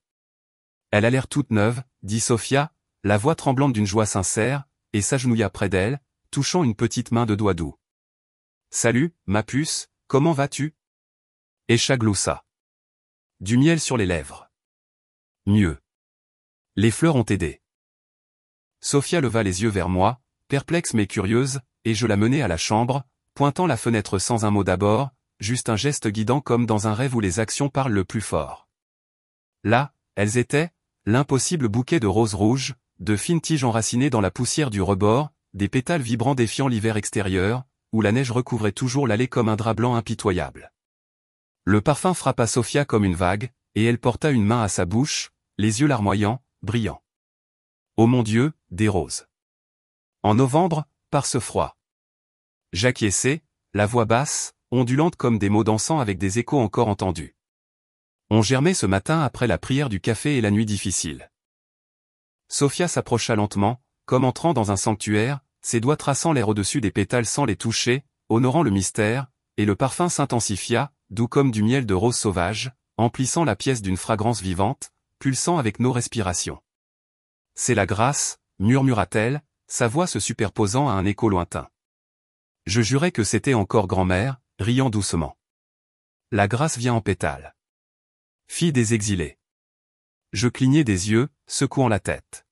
Elle a l'air toute neuve, dit Sophia, la voix tremblante d'une joie sincère, et s'agenouilla près d'elle, touchant une petite main de doigts doux. Salut, ma puce, comment vas-tu? Esha gloussa. Du miel sur les lèvres. Mieux. Les fleurs ont aidé. Sophia leva les yeux vers moi, perplexe mais curieuse, et je la menai à la chambre, pointant la fenêtre sans un mot d'abord, juste un geste guidant comme dans un rêve où les actions parlent le plus fort. Là, elles étaient, l'impossible bouquet de roses rouges, de fines tiges enracinées dans la poussière du rebord, des pétales vibrants défiant l'hiver extérieur, où la neige recouvrait toujours l'allée comme un drap blanc impitoyable. Le parfum frappa Sophia comme une vague, et elle porta une main à sa bouche, les yeux larmoyants, brillants. Ô mon Dieu, des roses. En novembre, par ce froid. J'acquiesçai, la voix basse, ondulante comme des mots dansant avec des échos encore entendus. On germait ce matin après la prière du café et la nuit difficile. Sophia s'approcha lentement, comme entrant dans un sanctuaire, ses doigts traçant l'air au-dessus des pétales sans les toucher, honorant le mystère, et le parfum s'intensifia, doux comme du miel de rose sauvage, emplissant la pièce d'une fragrance vivante, pulsant avec nos respirations. C'est la grâce, murmura-t-elle, sa voix se superposant à un écho lointain. Je jurais que c'était encore grand-mère, riant doucement. La grâce vient en pétales. Fille des exilés. Je clignai des yeux, secouant la tête.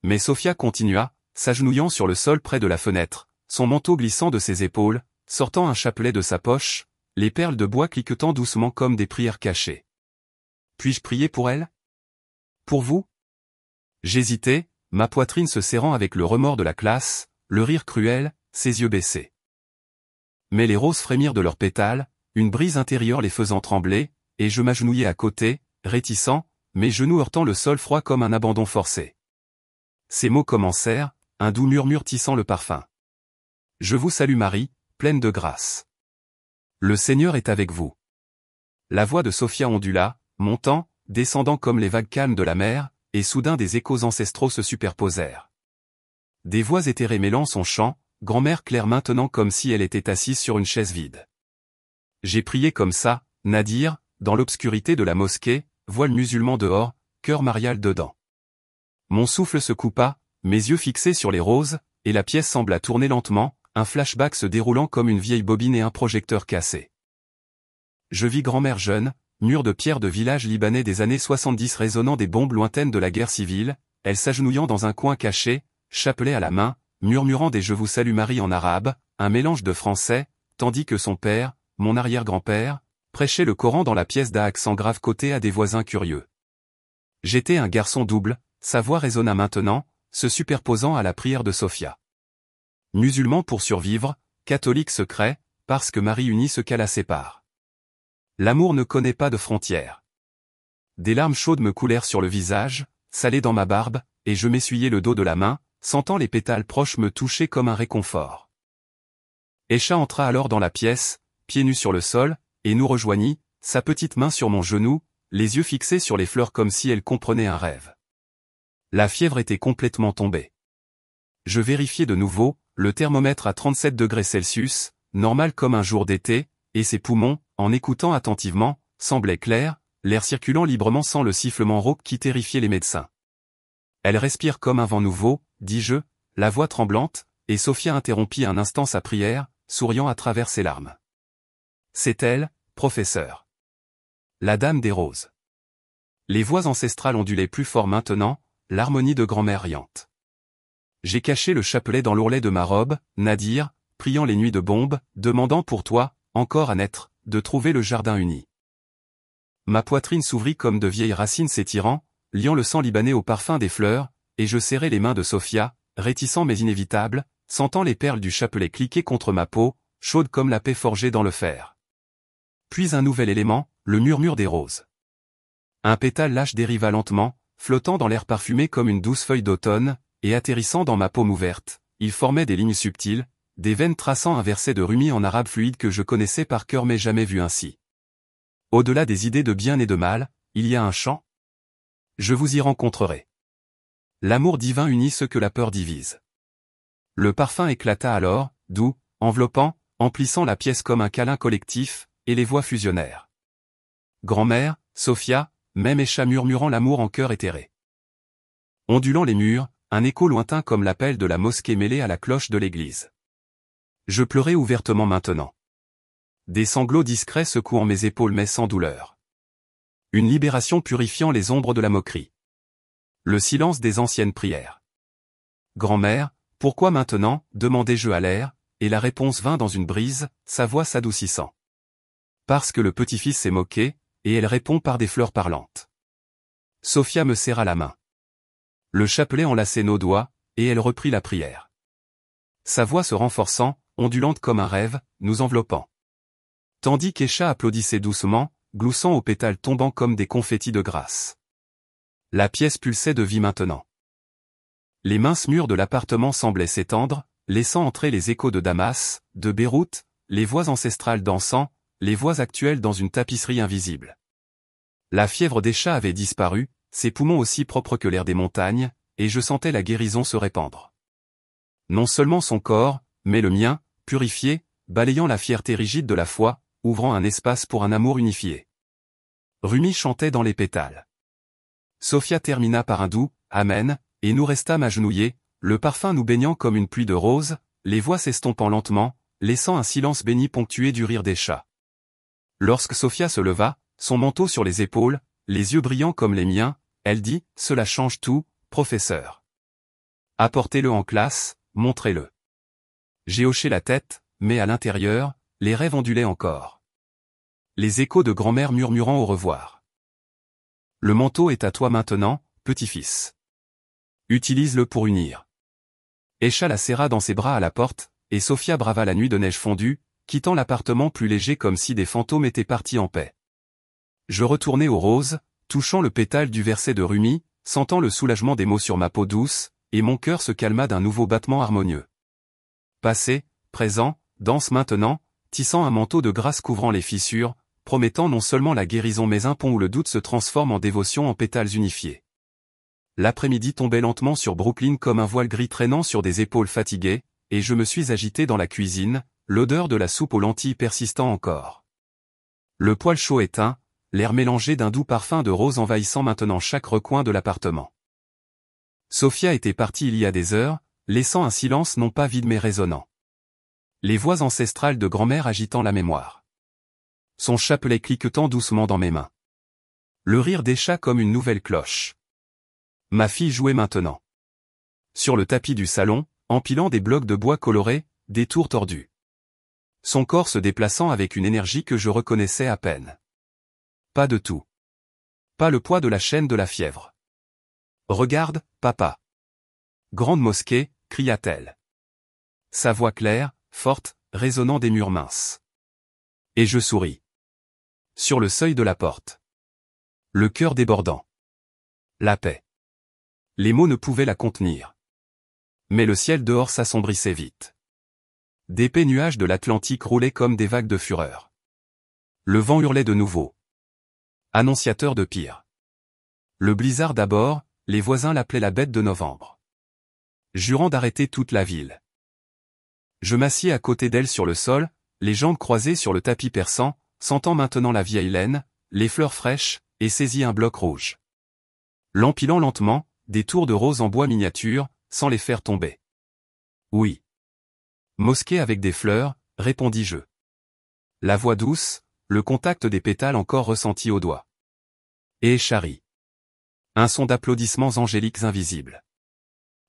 Mais Sophia continua, s'agenouillant sur le sol près de la fenêtre, son manteau glissant de ses épaules, sortant un chapelet de sa poche, les perles de bois cliquetant doucement comme des prières cachées. Puis-je prier pour elle? Pour vous? J'hésitais, ma poitrine se serrant avec le remords de la classe, le rire cruel, ses yeux baissés. Mais les roses frémirent de leurs pétales, une brise intérieure les faisant trembler, et je m'agenouillai à côté, réticent, mes genoux heurtant le sol froid comme un abandon forcé. Ces mots commencèrent, un doux murmure tissant le parfum. Je vous salue Marie, pleine de grâce. Le Seigneur est avec vous. La voix de Sophia ondula, montant, descendant comme les vagues calmes de la mer, et soudain des échos ancestraux se superposèrent. Des voix éthérées mêlant son chant, grand-mère claire maintenant comme si elle était assise sur une chaise vide. J'ai prié comme ça, Nadir, dans l'obscurité de la mosquée, voile musulman dehors, cœur marial dedans. Mon souffle se coupa, mes yeux fixés sur les roses, et la pièce sembla tourner lentement, un flashback se déroulant comme une vieille bobine et un projecteur cassé. Je vis grand-mère jeune, mur de pierre de village libanais des années 70 résonnant des bombes lointaines de la guerre civile, elle s'agenouillant dans un coin caché, chapelet à la main, murmurant des « Je vous salue Marie » en arabe, un mélange de français, tandis que son père, mon arrière-grand-père, prêchait le Coran dans la pièce d'un accent grave côté à des voisins curieux. J'étais un garçon double, sa voix résonna maintenant, se superposant à la prière de Sophia. Musulman pour survivre, catholique secret, parce que Marie unit ce qu'elle la sépare. L'amour ne connaît pas de frontières. Des larmes chaudes me coulèrent sur le visage, salées dans ma barbe, et je m'essuyai le dos de la main, sentant les pétales proches me toucher comme un réconfort. Esha entra alors dans la pièce, pieds nus sur le sol, et nous rejoignit, sa petite main sur mon genou, les yeux fixés sur les fleurs comme si elle comprenait un rêve. La fièvre était complètement tombée. Je vérifiai de nouveau, le thermomètre à 37 degrés Celsius, normal comme un jour d'été, et ses poumons, en écoutant attentivement, semblaient clairs, l'air circulant librement sans le sifflement rauque qui terrifiait les médecins. Elle respire comme un vent nouveau, dis-je, la voix tremblante, et Sophia interrompit un instant sa prière, souriant à travers ses larmes. C'est elle, professeur. La dame des roses. Les voix ancestrales ondulaient plus fort maintenant, l'harmonie de grand-mère riante. J'ai caché le chapelet dans l'ourlet de ma robe, Nadir, priant les nuits de bombes, demandant pour toi, encore à naître, de trouver le jardin uni. Ma poitrine s'ouvrit comme de vieilles racines s'étirant, liant le sang libanais au parfum des fleurs, et je serrai les mains de Sophia, réticent mais inévitable, sentant les perles du chapelet cliquer contre ma peau, chaude comme la paix forgée dans le fer. Puis un nouvel élément, le murmure des roses. Un pétale lâche dériva lentement, flottant dans l'air parfumé comme une douce feuille d'automne, et atterrissant dans ma paume ouverte, il formait des lignes subtiles, des veines traçant un verset de Rumi en arabe fluide que je connaissais par cœur mais jamais vu ainsi. Au-delà des idées de bien et de mal, il y a un chant. Je vous y rencontrerai. L'amour divin unit ce que la peur divise. Le parfum éclata alors, doux, enveloppant, emplissant la pièce comme un câlin collectif, et les voix fusionnèrent. Grand-mère, Sophia, même Escha murmurant l'amour en chœur éthéré. Ondulant les murs, un écho lointain comme l'appel de la mosquée mêlé à la cloche de l'église. Je pleurais ouvertement maintenant. Des sanglots discrets secouant mes épaules mais sans douleur. Une libération purifiant les ombres de la moquerie. Le silence des anciennes prières. Grand-mère, pourquoi maintenant, demandai-je à l'air, et la réponse vint dans une brise, sa voix s'adoucissant. Parce que le petit-fils s'est moqué, et elle répond par des fleurs parlantes. Sophia me serra la main. Le chapelet enlaçait nos doigts, et elle reprit la prière. Sa voix se renforçant, ondulante comme un rêve, nous enveloppant. Tandis qu'Escha applaudissait doucement, gloussant aux pétales tombant comme des confettis de grâce. La pièce pulsait de vie maintenant. Les minces murs de l'appartement semblaient s'étendre, laissant entrer les échos de Damas, de Beyrouth, les voix ancestrales dansant, les voix actuelles dans une tapisserie invisible. La fièvre d'Escha avait disparu, ses poumons aussi propres que l'air des montagnes, et je sentais la guérison se répandre. Non seulement son corps, mais le mien, purifié, balayant la fierté rigide de la foi, ouvrant un espace pour un amour unifié. Rumi chantait dans les pétales. Sophia termina par un doux « Amen », et nous restâmes agenouillés, le parfum nous baignant comme une pluie de roses, les voix s'estompant lentement, laissant un silence béni ponctué du rire des chats. Lorsque Sophia se leva, son manteau sur les épaules, les yeux brillants comme les miens, elle dit « Cela change tout, professeur. Apportez-le en classe, montrez-le. » J'ai hoché la tête, mais à l'intérieur, les rêves ondulaient encore. Les échos de grand-mère murmurant au revoir. Le manteau est à toi maintenant, petit-fils. Utilise-le pour unir. Escha la serra dans ses bras à la porte, et Sophia brava la nuit de neige fondue, quittant l'appartement plus léger comme si des fantômes étaient partis en paix. Je retournai aux roses, touchant le pétale du verset de Rumi, sentant le soulagement des mots sur ma peau douce, et mon cœur se calma d'un nouveau battement harmonieux. Passé, présent, danse maintenant, tissant un manteau de grâce couvrant les fissures, promettant non seulement la guérison mais un pont où le doute se transforme en dévotion en pétales unifiés. L'après-midi tombait lentement sur Brooklyn comme un voile gris traînant sur des épaules fatiguées, et je me suis agité dans la cuisine, l'odeur de la soupe aux lentilles persistant encore. Le poêle chaud éteint, l'air mélangé d'un doux parfum de rose envahissant maintenant chaque recoin de l'appartement. Sophia était partie il y a des heures, laissant un silence non pas vide mais résonnant. Les voix ancestrales de grand-mère agitant la mémoire. Son chapelet cliquetant doucement dans mes mains. Le rire d'Escha comme une nouvelle cloche. Ma fille jouait maintenant. Sur le tapis du salon, empilant des blocs de bois colorés, des tours tordues. Son corps se déplaçant avec une énergie que je reconnaissais à peine. Pas de tout. Pas le poids de la chaîne de la fièvre. Regarde, papa. Grande mosquée, cria-t-elle. Sa voix claire, forte, résonnant des murs minces. Et je souris. Sur le seuil de la porte. Le cœur débordant. La paix. Les mots ne pouvaient la contenir. Mais le ciel dehors s'assombrissait vite. D'épais nuages de l'Atlantique roulaient comme des vagues de fureur. Le vent hurlait de nouveau. Annonciateur de pire. Le blizzard d'abord, les voisins l'appelaient la bête de novembre. Jurant d'arrêter toute la ville. Je m'assis à côté d'elle sur le sol, les jambes croisées sur le tapis perçant, sentant maintenant la vieille laine, les fleurs fraîches, et saisis un bloc rouge. L'empilant lentement, des tours de rose en bois miniature, sans les faire tomber. Oui. Mosquée avec des fleurs, répondis-je. La voix douce, le contact des pétales encore ressenti au doigt. Et Chari. Un son d'applaudissements angéliques invisibles.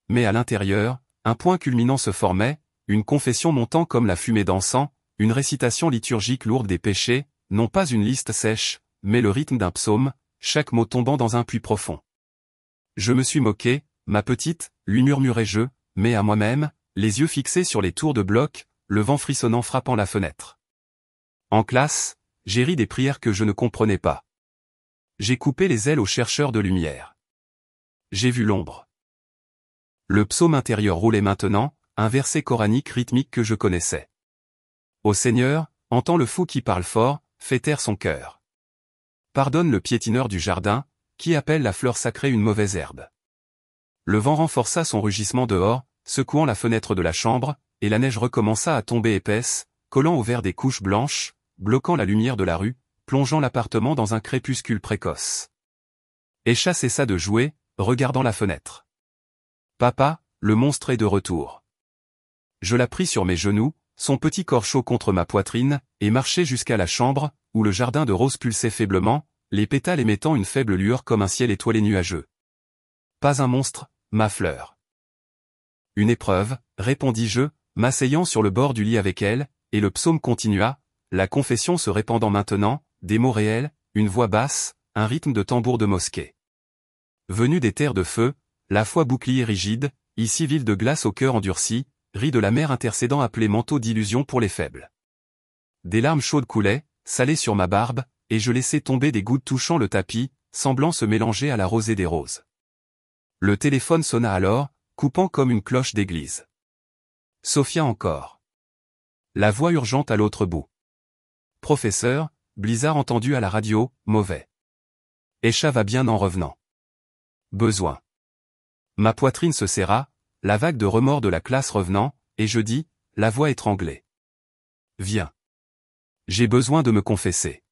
Mais à l'intérieur, un point culminant se formait, une confession montant comme la fumée d'encens, une récitation liturgique lourde des péchés, non pas une liste sèche, mais le rythme d'un psaume, chaque mot tombant dans un puits profond. Je me suis moqué, ma petite, lui murmurai-je, mais à moi-même, les yeux fixés sur les tours de bloc, le vent frissonnant frappant la fenêtre. En classe, j'ai ri des prières que je ne comprenais pas. J'ai coupé les ailes aux chercheurs de lumière. J'ai vu l'ombre. Le psaume intérieur roulait maintenant, un verset coranique rythmique que je connaissais. Ô Seigneur, entends le fou qui parle fort, fais taire son cœur. Pardonne le piétineur du jardin, qui appelle la fleur sacrée une mauvaise herbe. Le vent renforça son rugissement dehors, secouant la fenêtre de la chambre, et la neige recommença à tomber épaisse, collant au vert des couches blanches, bloquant la lumière de la rue, plongeant l'appartement dans un crépuscule précoce. Escha cessa de jouer, regardant la fenêtre. Papa, le monstre est de retour. Je la pris sur mes genoux, son petit corps chaud contre ma poitrine, et marchai jusqu'à la chambre, où le jardin de roses pulsait faiblement, les pétales émettant une faible lueur comme un ciel étoilé nuageux. Pas un monstre, ma fleur. Une épreuve, répondis-je, m'asseyant sur le bord du lit avec elle, et le psaume continua, la confession se répandant maintenant, des mots réels, une voix basse, un rythme de tambour de mosquée. Venu des terres de feu, la foi bouclier rigide, ici ville de glace au cœur endurci, rit de la mer intercédant appelé manteau d'illusion pour les faibles. Des larmes chaudes coulaient, salées sur ma barbe, et je laissais tomber des gouttes touchant le tapis, semblant se mélanger à la rosée des roses. Le téléphone sonna alors, coupant comme une cloche d'église. Sophia encore. La voix urgente à l'autre bout. Professeur, blizzard entendu à la radio, mauvais. Escha va bien en revenant. Besoin. Ma poitrine se serra, la vague de remords de la classe revenant, et je dis, la voix étranglée. Viens. J'ai besoin de me confesser.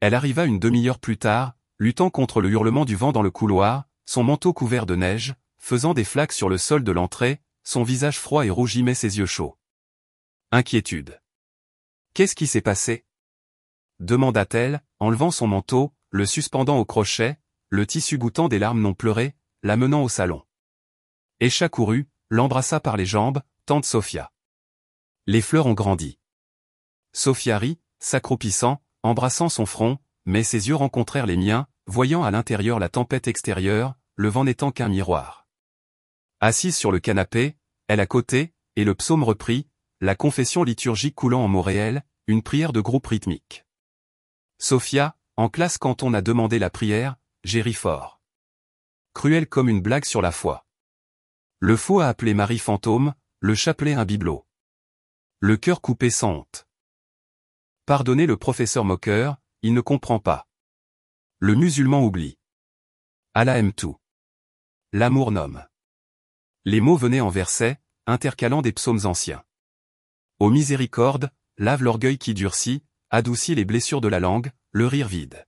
Elle arriva une demi-heure plus tard, luttant contre le hurlement du vent dans le couloir, son manteau couvert de neige, faisant des flaques sur le sol de l'entrée, son visage froid et rougi mais ses yeux chauds. Inquiétude. Qu'est-ce qui s'est passé? Demanda-t-elle, enlevant son manteau, le suspendant au crochet, le tissu goûtant des larmes non pleurées, la menant au salon. Escha courut, l'embrassa par les jambes, tante Sophia. Les fleurs ont grandi. Sophia rit, s'accroupissant, embrassant son front, mais ses yeux rencontrèrent les miens, voyant à l'intérieur la tempête extérieure, le vent n'étant qu'un miroir. Assise sur le canapé, elle à côté, et le psaume repris, la confession liturgique coulant en mots réels, une prière de groupe rythmique. Sophia, en classe quand on a demandé la prière, j'ai ri fort. Cruel comme une blague sur la foi. Le fou a appelé Marie fantôme, le chapelet un bibelot. Le cœur coupé sans honte. Pardonnez le professeur moqueur, il ne comprend pas. Le musulman oublie. Allah aime tout. L'amour nomme. Les mots venaient en versets, intercalant des psaumes anciens. Ô miséricorde, lave l'orgueil qui durcit, adoucit les blessures de la langue, le rire vide.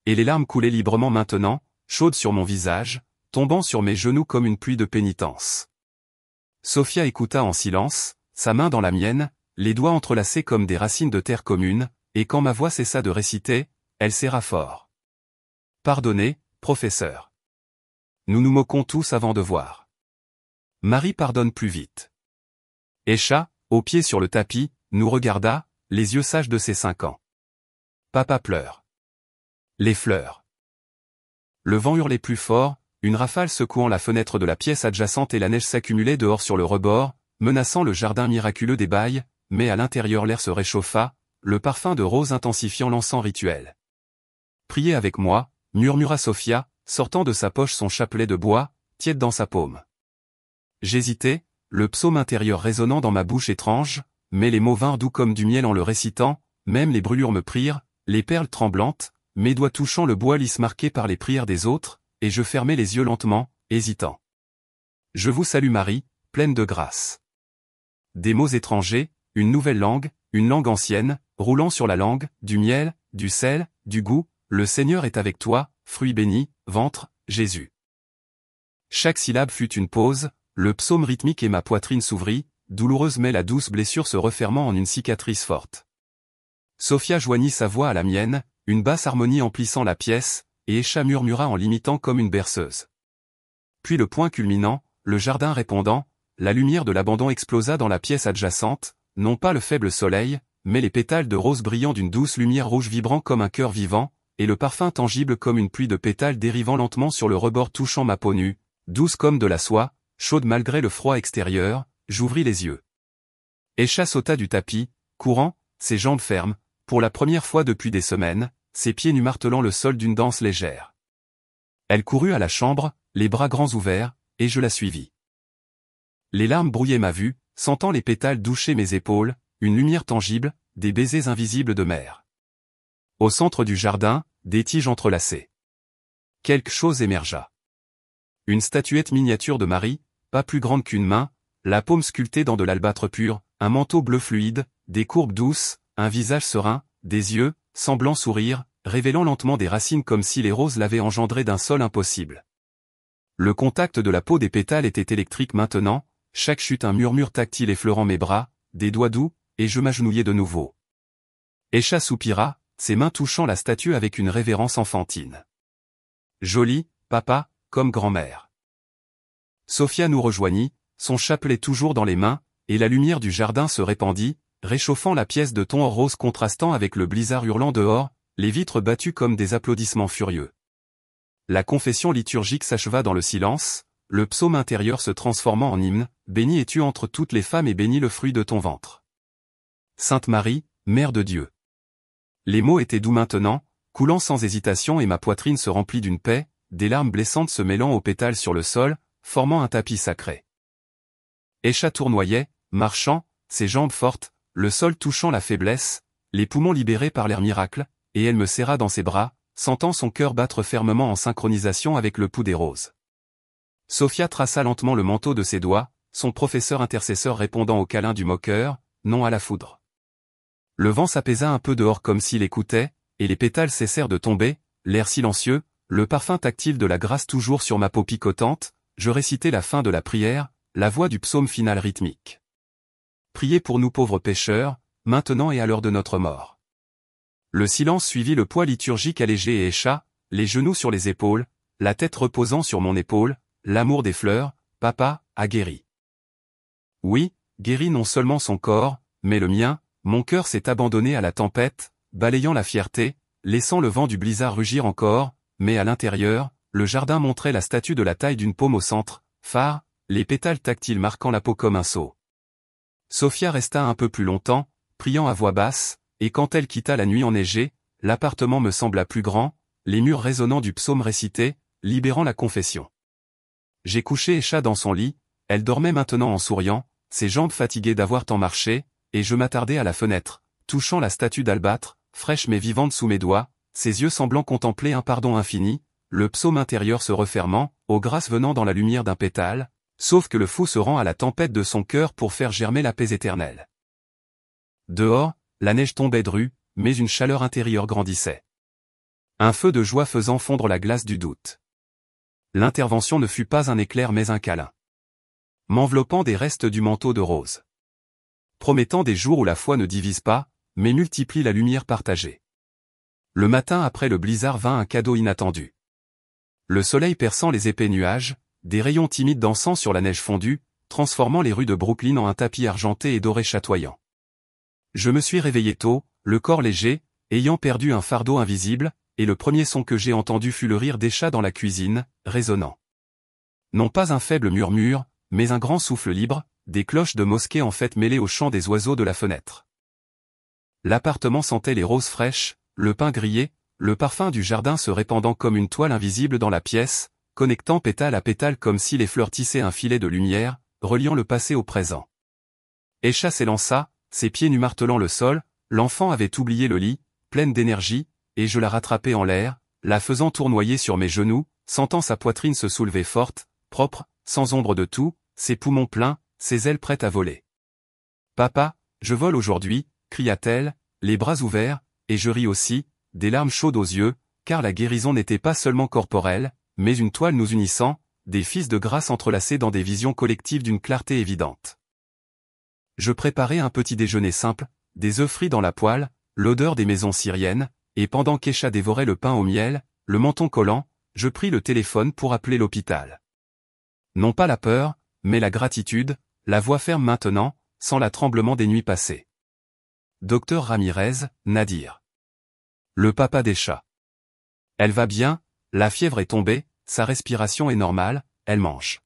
Et les larmes coulaient librement maintenant, chaudes sur mon visage, tombant sur mes genoux comme une pluie de pénitence. Sophia écouta en silence, sa main dans la mienne, les doigts entrelacés comme des racines de terre commune, et quand ma voix cessa de réciter, elle serra fort. Pardonnez, professeur. Nous nous moquons tous avant de voir. Marie pardonne plus vite. Escha, aux pieds sur le tapis, nous regarda, les yeux sages de ses 5 ans. Papa pleure. Les fleurs. Le vent hurlait plus fort, une rafale secouant la fenêtre de la pièce adjacente et la neige s'accumulait dehors sur le rebord, menaçant le jardin miraculeux des bails, mais à l'intérieur l'air se réchauffa, le parfum de rose intensifiant l'encens rituel. Priez avec moi, murmura Sophia, sortant de sa poche son chapelet de bois, tiède dans sa paume. J'hésitais, le psaume intérieur résonnant dans ma bouche étrange, mais les mots vinrent doux comme du miel en le récitant, même les brûlures me prirent, les perles tremblantes, mes doigts touchant le bois lisse marqué par les prières des autres, et je fermai les yeux lentement, hésitant. Je vous salue Marie, pleine de grâce. Des mots étrangers, une nouvelle langue, une langue ancienne, roulant sur la langue, du miel, du sel, du goût, le Seigneur est avec toi, fruit béni, ventre, Jésus. Chaque syllabe fut une pause, le psaume rythmique et ma poitrine s'ouvrit, douloureuse mais la douce blessure se refermant en une cicatrice forte. Sophia joignit sa voix à la mienne, une basse harmonie emplissant la pièce, et Escha murmura en l'imitant comme une berceuse. Puis le point culminant, le jardin répondant, la lumière de l'abandon explosa dans la pièce adjacente, non pas le faible soleil, mais les pétales de rose brillant d'une douce lumière rouge vibrant comme un cœur vivant, et le parfum tangible comme une pluie de pétales dérivant lentement sur le rebord touchant ma peau nue, douce comme de la soie, chaude malgré le froid extérieur. J'ouvris les yeux. Esha sauta du tapis, courant, ses jambes fermes, pour la première fois depuis des semaines, ses pieds nus martelant le sol d'une danse légère. Elle courut à la chambre, les bras grands ouverts, et je la suivis. Les larmes brouillaient ma vue, sentant les pétales doucher mes épaules, une lumière tangible, des baisers invisibles de mer. Au centre du jardin, des tiges entrelacées. Quelque chose émergea. Une statuette miniature de Marie, pas plus grande qu'une main, la paume sculptée dans de l'albâtre pur, un manteau bleu fluide, des courbes douces, un visage serein, des yeux, semblant sourire, révélant lentement des racines comme si les roses l'avaient engendré d'un sol impossible. Le contact de la peau des pétales était électrique maintenant, chaque chute un murmure tactile effleurant mes bras, des doigts doux, et je m'agenouillai de nouveau. Esha soupira, ses mains touchant la statue avec une révérence enfantine. Jolie, papa, comme grand-mère. Sophia nous rejoignit, son chapelet toujours dans les mains, et la lumière du jardin se répandit, réchauffant la pièce de ton rose contrastant avec le blizzard hurlant dehors, les vitres battues comme des applaudissements furieux. La confession liturgique s'acheva dans le silence, le psaume intérieur se transformant en hymne, « Béni es-tu entre toutes les femmes et béni le fruit de ton ventre. Sainte Marie, Mère de Dieu. » Les mots étaient doux maintenant, coulant sans hésitation et ma poitrine se remplit d'une paix, des larmes blessantes se mêlant aux pétales sur le sol, formant un tapis sacré. Esha tournoyait, marchant, ses jambes fortes, le sol touchant la faiblesse, les poumons libérés par l'air miracle, et elle me serra dans ses bras, sentant son cœur battre fermement en synchronisation avec le pouls des roses. Sophia traça lentement le manteau de ses doigts, son professeur intercesseur répondant au câlin du moqueur, non à la foudre. Le vent s'apaisa un peu dehors comme s'il écoutait, et les pétales cessèrent de tomber, l'air silencieux, le parfum tactile de la grâce toujours sur ma peau picotante, je récitai la fin de la prière, la voix du psaume final rythmique. Priez pour nous pauvres pécheurs, maintenant et à l'heure de notre mort. Le silence suivit le poids liturgique allégé et Esha, les genoux sur les épaules, la tête reposant sur mon épaule, l'amour des fleurs, papa, a guéri. Oui, guéri non seulement son corps, mais le mien, mon cœur s'est abandonné à la tempête, balayant la fierté, laissant le vent du blizzard rugir encore, mais à l'intérieur, le jardin montrait la statue de la taille d'une paume au centre, phare, les pétales tactiles marquant la peau comme un sceau. Sophia resta un peu plus longtemps, priant à voix basse, et quand elle quitta la nuit enneigée, l'appartement me sembla plus grand, les murs résonnant du psaume récité, libérant la confession. J'ai couché Esha dans son lit, elle dormait maintenant en souriant, ses jambes fatiguées d'avoir tant marché, et je m'attardai à la fenêtre, touchant la statue d'albâtre, fraîche mais vivante sous mes doigts, ses yeux semblant contempler un pardon infini, le psaume intérieur se refermant, aux grâces venant dans la lumière d'un pétale, sauf que le fou se rend à la tempête de son cœur pour faire germer la paix éternelle. Dehors, la neige tombait drue, mais une chaleur intérieure grandissait. Un feu de joie faisant fondre la glace du doute. L'intervention ne fut pas un éclair mais un câlin. M'enveloppant des restes du manteau de rose. Promettant des jours où la foi ne divise pas, mais multiplie la lumière partagée. Le matin après le blizzard vint un cadeau inattendu. Le soleil perçant les épais nuages, des rayons timides dansant sur la neige fondue, transformant les rues de Brooklyn en un tapis argenté et doré chatoyant. Je me suis réveillé tôt, le corps léger, ayant perdu un fardeau invisible, et le premier son que j'ai entendu fut le rire d'Esha dans la cuisine, résonnant. Non pas un faible murmure, mais un grand souffle libre, des cloches de mosquée en fête mêlées au chant des oiseaux de la fenêtre. L'appartement sentait les roses fraîches, le pain grillé, le parfum du jardin se répandant comme une toile invisible dans la pièce, connectant pétale à pétale comme si les fleurs tissaient un filet de lumière, reliant le passé au présent. Esha s'élança, ses pieds nus martelant le sol, l'enfant avait oublié le lit, pleine d'énergie, et je la rattrapai en l'air, la faisant tournoyer sur mes genoux, sentant sa poitrine se soulever forte, propre, sans ombre de tout, ses poumons pleins, ses ailes prêtes à voler. « Papa, je vole aujourd'hui » cria-t-elle, les bras ouverts, et je ris aussi, des larmes chaudes aux yeux, car la guérison n'était pas seulement corporelle, mais une toile nous unissant, des fils de grâce entrelacés dans des visions collectives d'une clarté évidente. Je préparai un petit déjeuner simple, des œufs frits dans la poêle, l'odeur des maisons syriennes, et pendant qu'Esha dévorait le pain au miel, le menton collant, je pris le téléphone pour appeler l'hôpital. Non pas la peur, mais la gratitude, la voix ferme maintenant, sans la tremblement des nuits passées. Docteur Ramirez, Nadir. Le papa des chats. Elle va bien, la fièvre est tombée, sa respiration est normale, elle mange.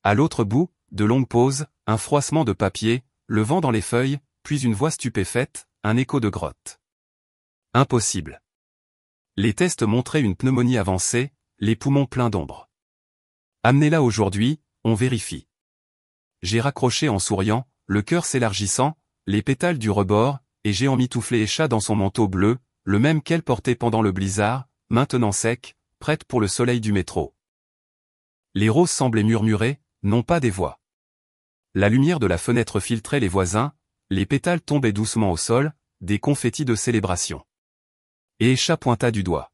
À l'autre bout, de longues pauses, un froissement de papier, le vent dans les feuilles, puis une voix stupéfaite, un écho de grotte. Impossible. Les tests montraient une pneumonie avancée, les poumons pleins d'ombre. Amenez-la aujourd'hui, on vérifie. J'ai raccroché en souriant, le cœur s'élargissant, les pétales du rebord, et j'ai emmitouflé Escha dans son manteau bleu, le même qu'elle portait pendant le blizzard, maintenant sec, prête pour le soleil du métro. Les roses semblaient murmurer, non pas des voix. La lumière de la fenêtre filtrait les voisins, les pétales tombaient doucement au sol, des confettis de célébration. Et Escha pointa du doigt.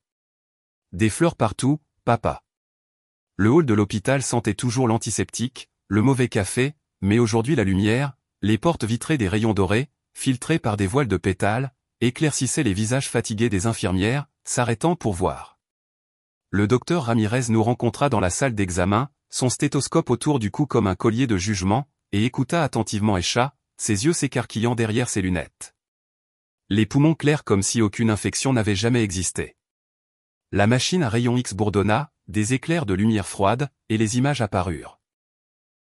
Des fleurs partout, papa. Le hall de l'hôpital sentait toujours l'antiseptique, le mauvais café, mais aujourd'hui la lumière, les portes vitrées des rayons dorés, filtrées par des voiles de pétales, éclaircissaient les visages fatigués des infirmières, s'arrêtant pour voir. Le docteur Ramirez nous rencontra dans la salle d'examen, son stéthoscope autour du cou comme un collier de jugement, et écouta attentivement Escha, ses yeux s'écarquillant derrière ses lunettes. Les poumons clairs comme si aucune infection n'avait jamais existé. La machine à rayons X bourdonna, des éclairs de lumière froide, et les images apparurent.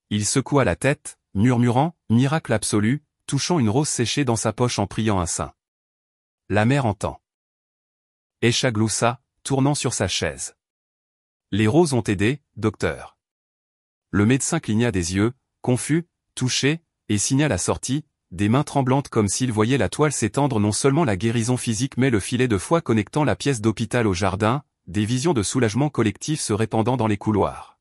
Il secoua la tête, murmurant « Miracle absolu », touchant une rose séchée dans sa poche en priant un saint. La mère entend. Escha gloussa, tournant sur sa chaise. Les roses ont aidé, docteur. Le médecin cligna des yeux, confus, touché, et signa la sortie, des mains tremblantes comme s'il voyait la toile s'étendre non seulement la guérison physique mais le filet de foi connectant la pièce d'hôpital au jardin, des visions de soulagement collectif se répandant dans les couloirs.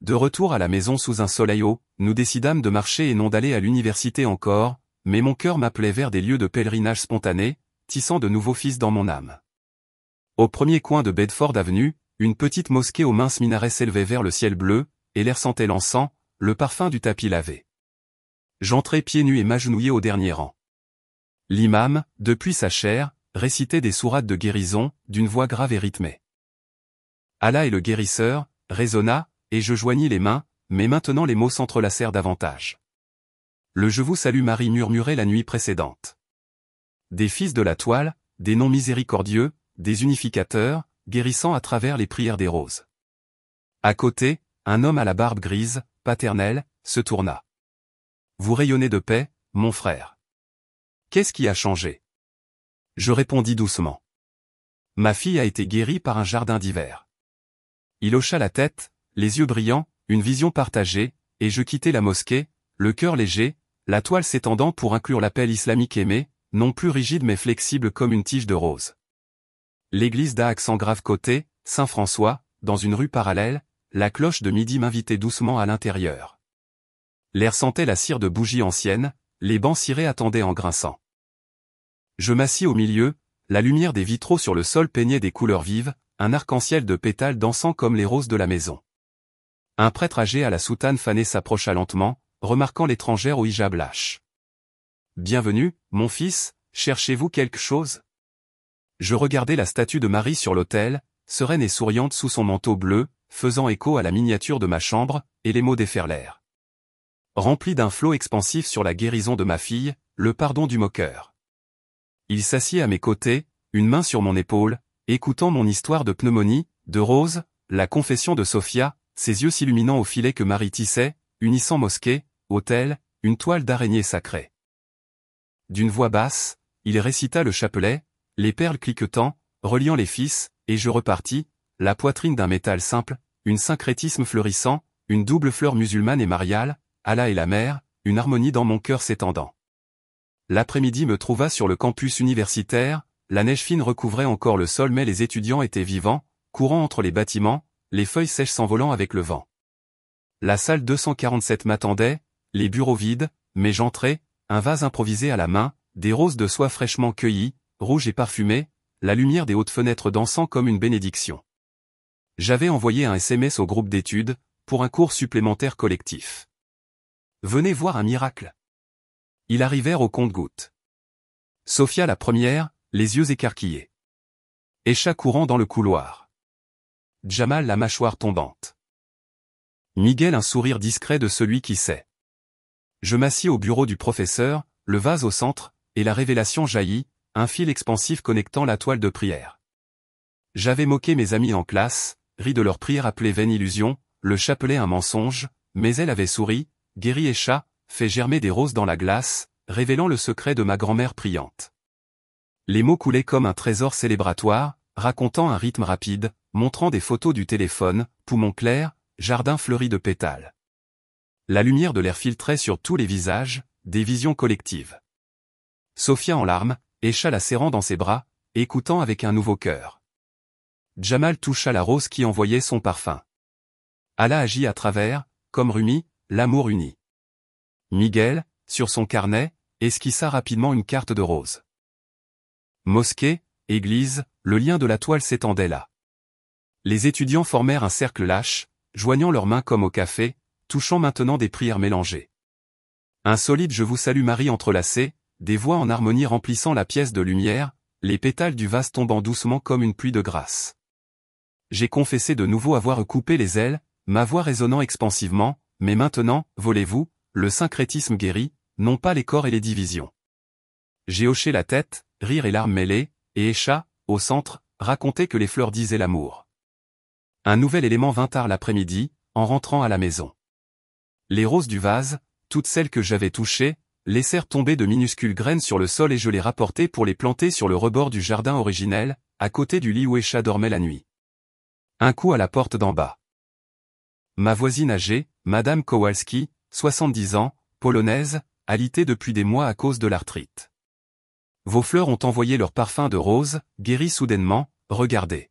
De retour à la maison sous un soleil haut, nous décidâmes de marcher et non d'aller à l'université encore, mais mon cœur m'appelait vers des lieux de pèlerinage spontané, tissant de nouveaux fils dans mon âme. Au premier coin de Bedford Avenue, une petite mosquée aux minces minarets s'élevait vers le ciel bleu, et l'air sentait l'encens, le parfum du tapis lavé. J'entrai pieds nus et m'agenouillai au dernier rang. L'imam, depuis sa chaire, récitait des sourates de guérison, d'une voix grave et rythmée. Allah est le guérisseur, résonna, et je joignis les mains, mais maintenant les mots s'entrelacèrent davantage. Le Je vous salue Marie murmurait la nuit précédente. Des fils de la toile, des noms miséricordieux, des unificateurs, guérissant à travers les prières des roses. À côté, un homme à la barbe grise, paternel, se tourna. Vous rayonnez de paix, mon frère. Qu'est-ce qui a changé? Je répondis doucement. Ma fille a été guérie par un jardin d'hiver. Il hocha la tête, les yeux brillants, une vision partagée, et je quittai la mosquée, le cœur léger, la toile s'étendant pour inclure l'appel islamique aimé, non plus rigide mais flexible comme une tige de rose. L'église d'Accent grave côté, Saint-François, dans une rue parallèle, la cloche de midi m'invitait doucement à l'intérieur. L'air sentait la cire de bougies anciennes, les bancs cirés attendaient en grinçant. Je m'assis au milieu, la lumière des vitraux sur le sol peignait des couleurs vives, un arc-en-ciel de pétales dansant comme les roses de la maison. Un prêtre âgé à la soutane fanée s'approcha lentement, remarquant l'étrangère au hijab lâche. « Bienvenue, mon fils, cherchez-vous quelque chose ?» Je regardais la statue de Marie sur l'autel, sereine et souriante sous son manteau bleu, faisant écho à la miniature de ma chambre, et les mots déferlèrent. Rempli d'un flot expansif sur la guérison de ma fille, le pardon du moqueur. Il s'assied à mes côtés, une main sur mon épaule, écoutant mon histoire de pneumonie, de rose, la confession de Sophia, ses yeux s'illuminant au filet que Marie tissait, unissant mosquée, autel, une toile d'araignée sacrée. D'une voix basse, il récita le chapelet, les perles cliquetant, reliant les fils, et je repartis, la poitrine d'un métal simple, un syncrétisme fleurissant, une double fleur musulmane et mariale, Allah et la mer, une harmonie dans mon cœur s'étendant. L'après-midi me trouva sur le campus universitaire, la neige fine recouvrait encore le sol mais les étudiants étaient vivants, courant entre les bâtiments, les feuilles sèches s'envolant avec le vent. La salle 247 m'attendait, les bureaux vides, mais j'entrai, un vase improvisé à la main, des roses de soie fraîchement cueillies, rouges et parfumées, la lumière des hautes fenêtres dansant comme une bénédiction. J'avais envoyé un SMS au groupe d'études, pour un cours supplémentaire collectif. Venez voir un miracle. Ils arrivèrent au compte-gouttes. Sophia la première, les yeux écarquillés. Escha courant dans le couloir. Jamal la mâchoire tombante. Miguel un sourire discret de celui qui sait. Je m'assis au bureau du professeur, le vase au centre, et la révélation jaillit, un fil expansif connectant la toile de prière. J'avais moqué mes amis en classe, ri de leur prière appelée vaine illusion, le chapelet un mensonge, mais elle avait souri, guéri Escha, fait germer des roses dans la glace, révélant le secret de ma grand-mère priante. Les mots coulaient comme un trésor célébratoire, racontant un rythme rapide, montrant des photos du téléphone, poumon clair, jardin fleuri de pétales. La lumière de l'air filtrait sur tous les visages, des visions collectives. Sophia en larmes, Escha la serrant dans ses bras, écoutant avec un nouveau cœur. Jamal toucha la rose qui envoyait son parfum. Allah agit à travers, comme Rumi, l'amour uni. Miguel, sur son carnet, esquissa rapidement une carte de rose. Mosquée, église, le lien de la toile s'étendait là. Les étudiants formèrent un cercle lâche, joignant leurs mains comme au café, touchant maintenant des prières mélangées. Un solide Je vous salue Marie entrelacé, des voix en harmonie remplissant la pièce de lumière, les pétales du vase tombant doucement comme une pluie de grâce. J'ai confessé de nouveau avoir coupé les ailes, ma voix résonnant expansivement, mais maintenant, volez-vous, le syncrétisme guérit, non pas les corps et les divisions. J'ai hoché la tête, rire et larmes mêlées, et Escha, au centre, racontait que les fleurs disaient l'amour. Un nouvel élément vint tard l'après-midi, en rentrant à la maison. Les roses du vase, toutes celles que j'avais touchées, laissèrent tomber de minuscules graines sur le sol et je les rapportai pour les planter sur le rebord du jardin originel, à côté du lit où Escha dormait la nuit. Un coup à la porte d'en bas. Ma voisine âgée, Madame Kowalski, 70 ans, polonaise, alitée depuis des mois à cause de l'arthrite. Vos fleurs ont envoyé leur parfum de rose, guéri soudainement, regardez.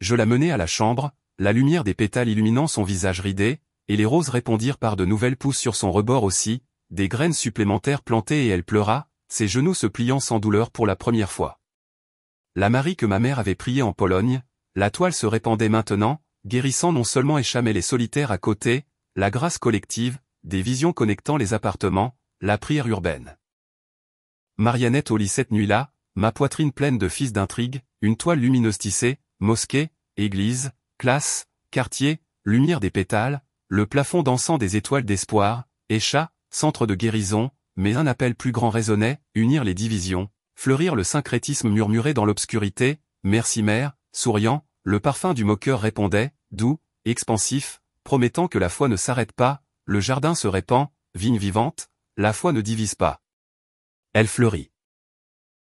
Je la menai à la chambre, la lumière des pétales illuminant son visage ridé, et les roses répondirent par de nouvelles pousses sur son rebord aussi, des graines supplémentaires plantées et elle pleura, ses genoux se pliant sans douleur pour la première fois. La Marie que ma mère avait priée en Pologne, la toile se répandait maintenant, guérissant non seulement Escha mais les solitaires à côté, la grâce collective, des visions connectant les appartements, la prière urbaine. Mariannette au lit cette nuit-là, ma poitrine pleine de fils d'intrigue, une toile lumineuse tissée, mosquée, église, classe, quartier, lumière des pétales, le plafond dansant des étoiles d'espoir, Escha, centre de guérison, mais un appel plus grand résonnait, unir les divisions, fleurir le syncrétisme murmuré dans l'obscurité, merci mère, souriant, le parfum du moqueur répondait, doux, expansif, promettant que la foi ne s'arrête pas, le jardin se répand, vigne vivante, la foi ne divise pas. Elle fleurit.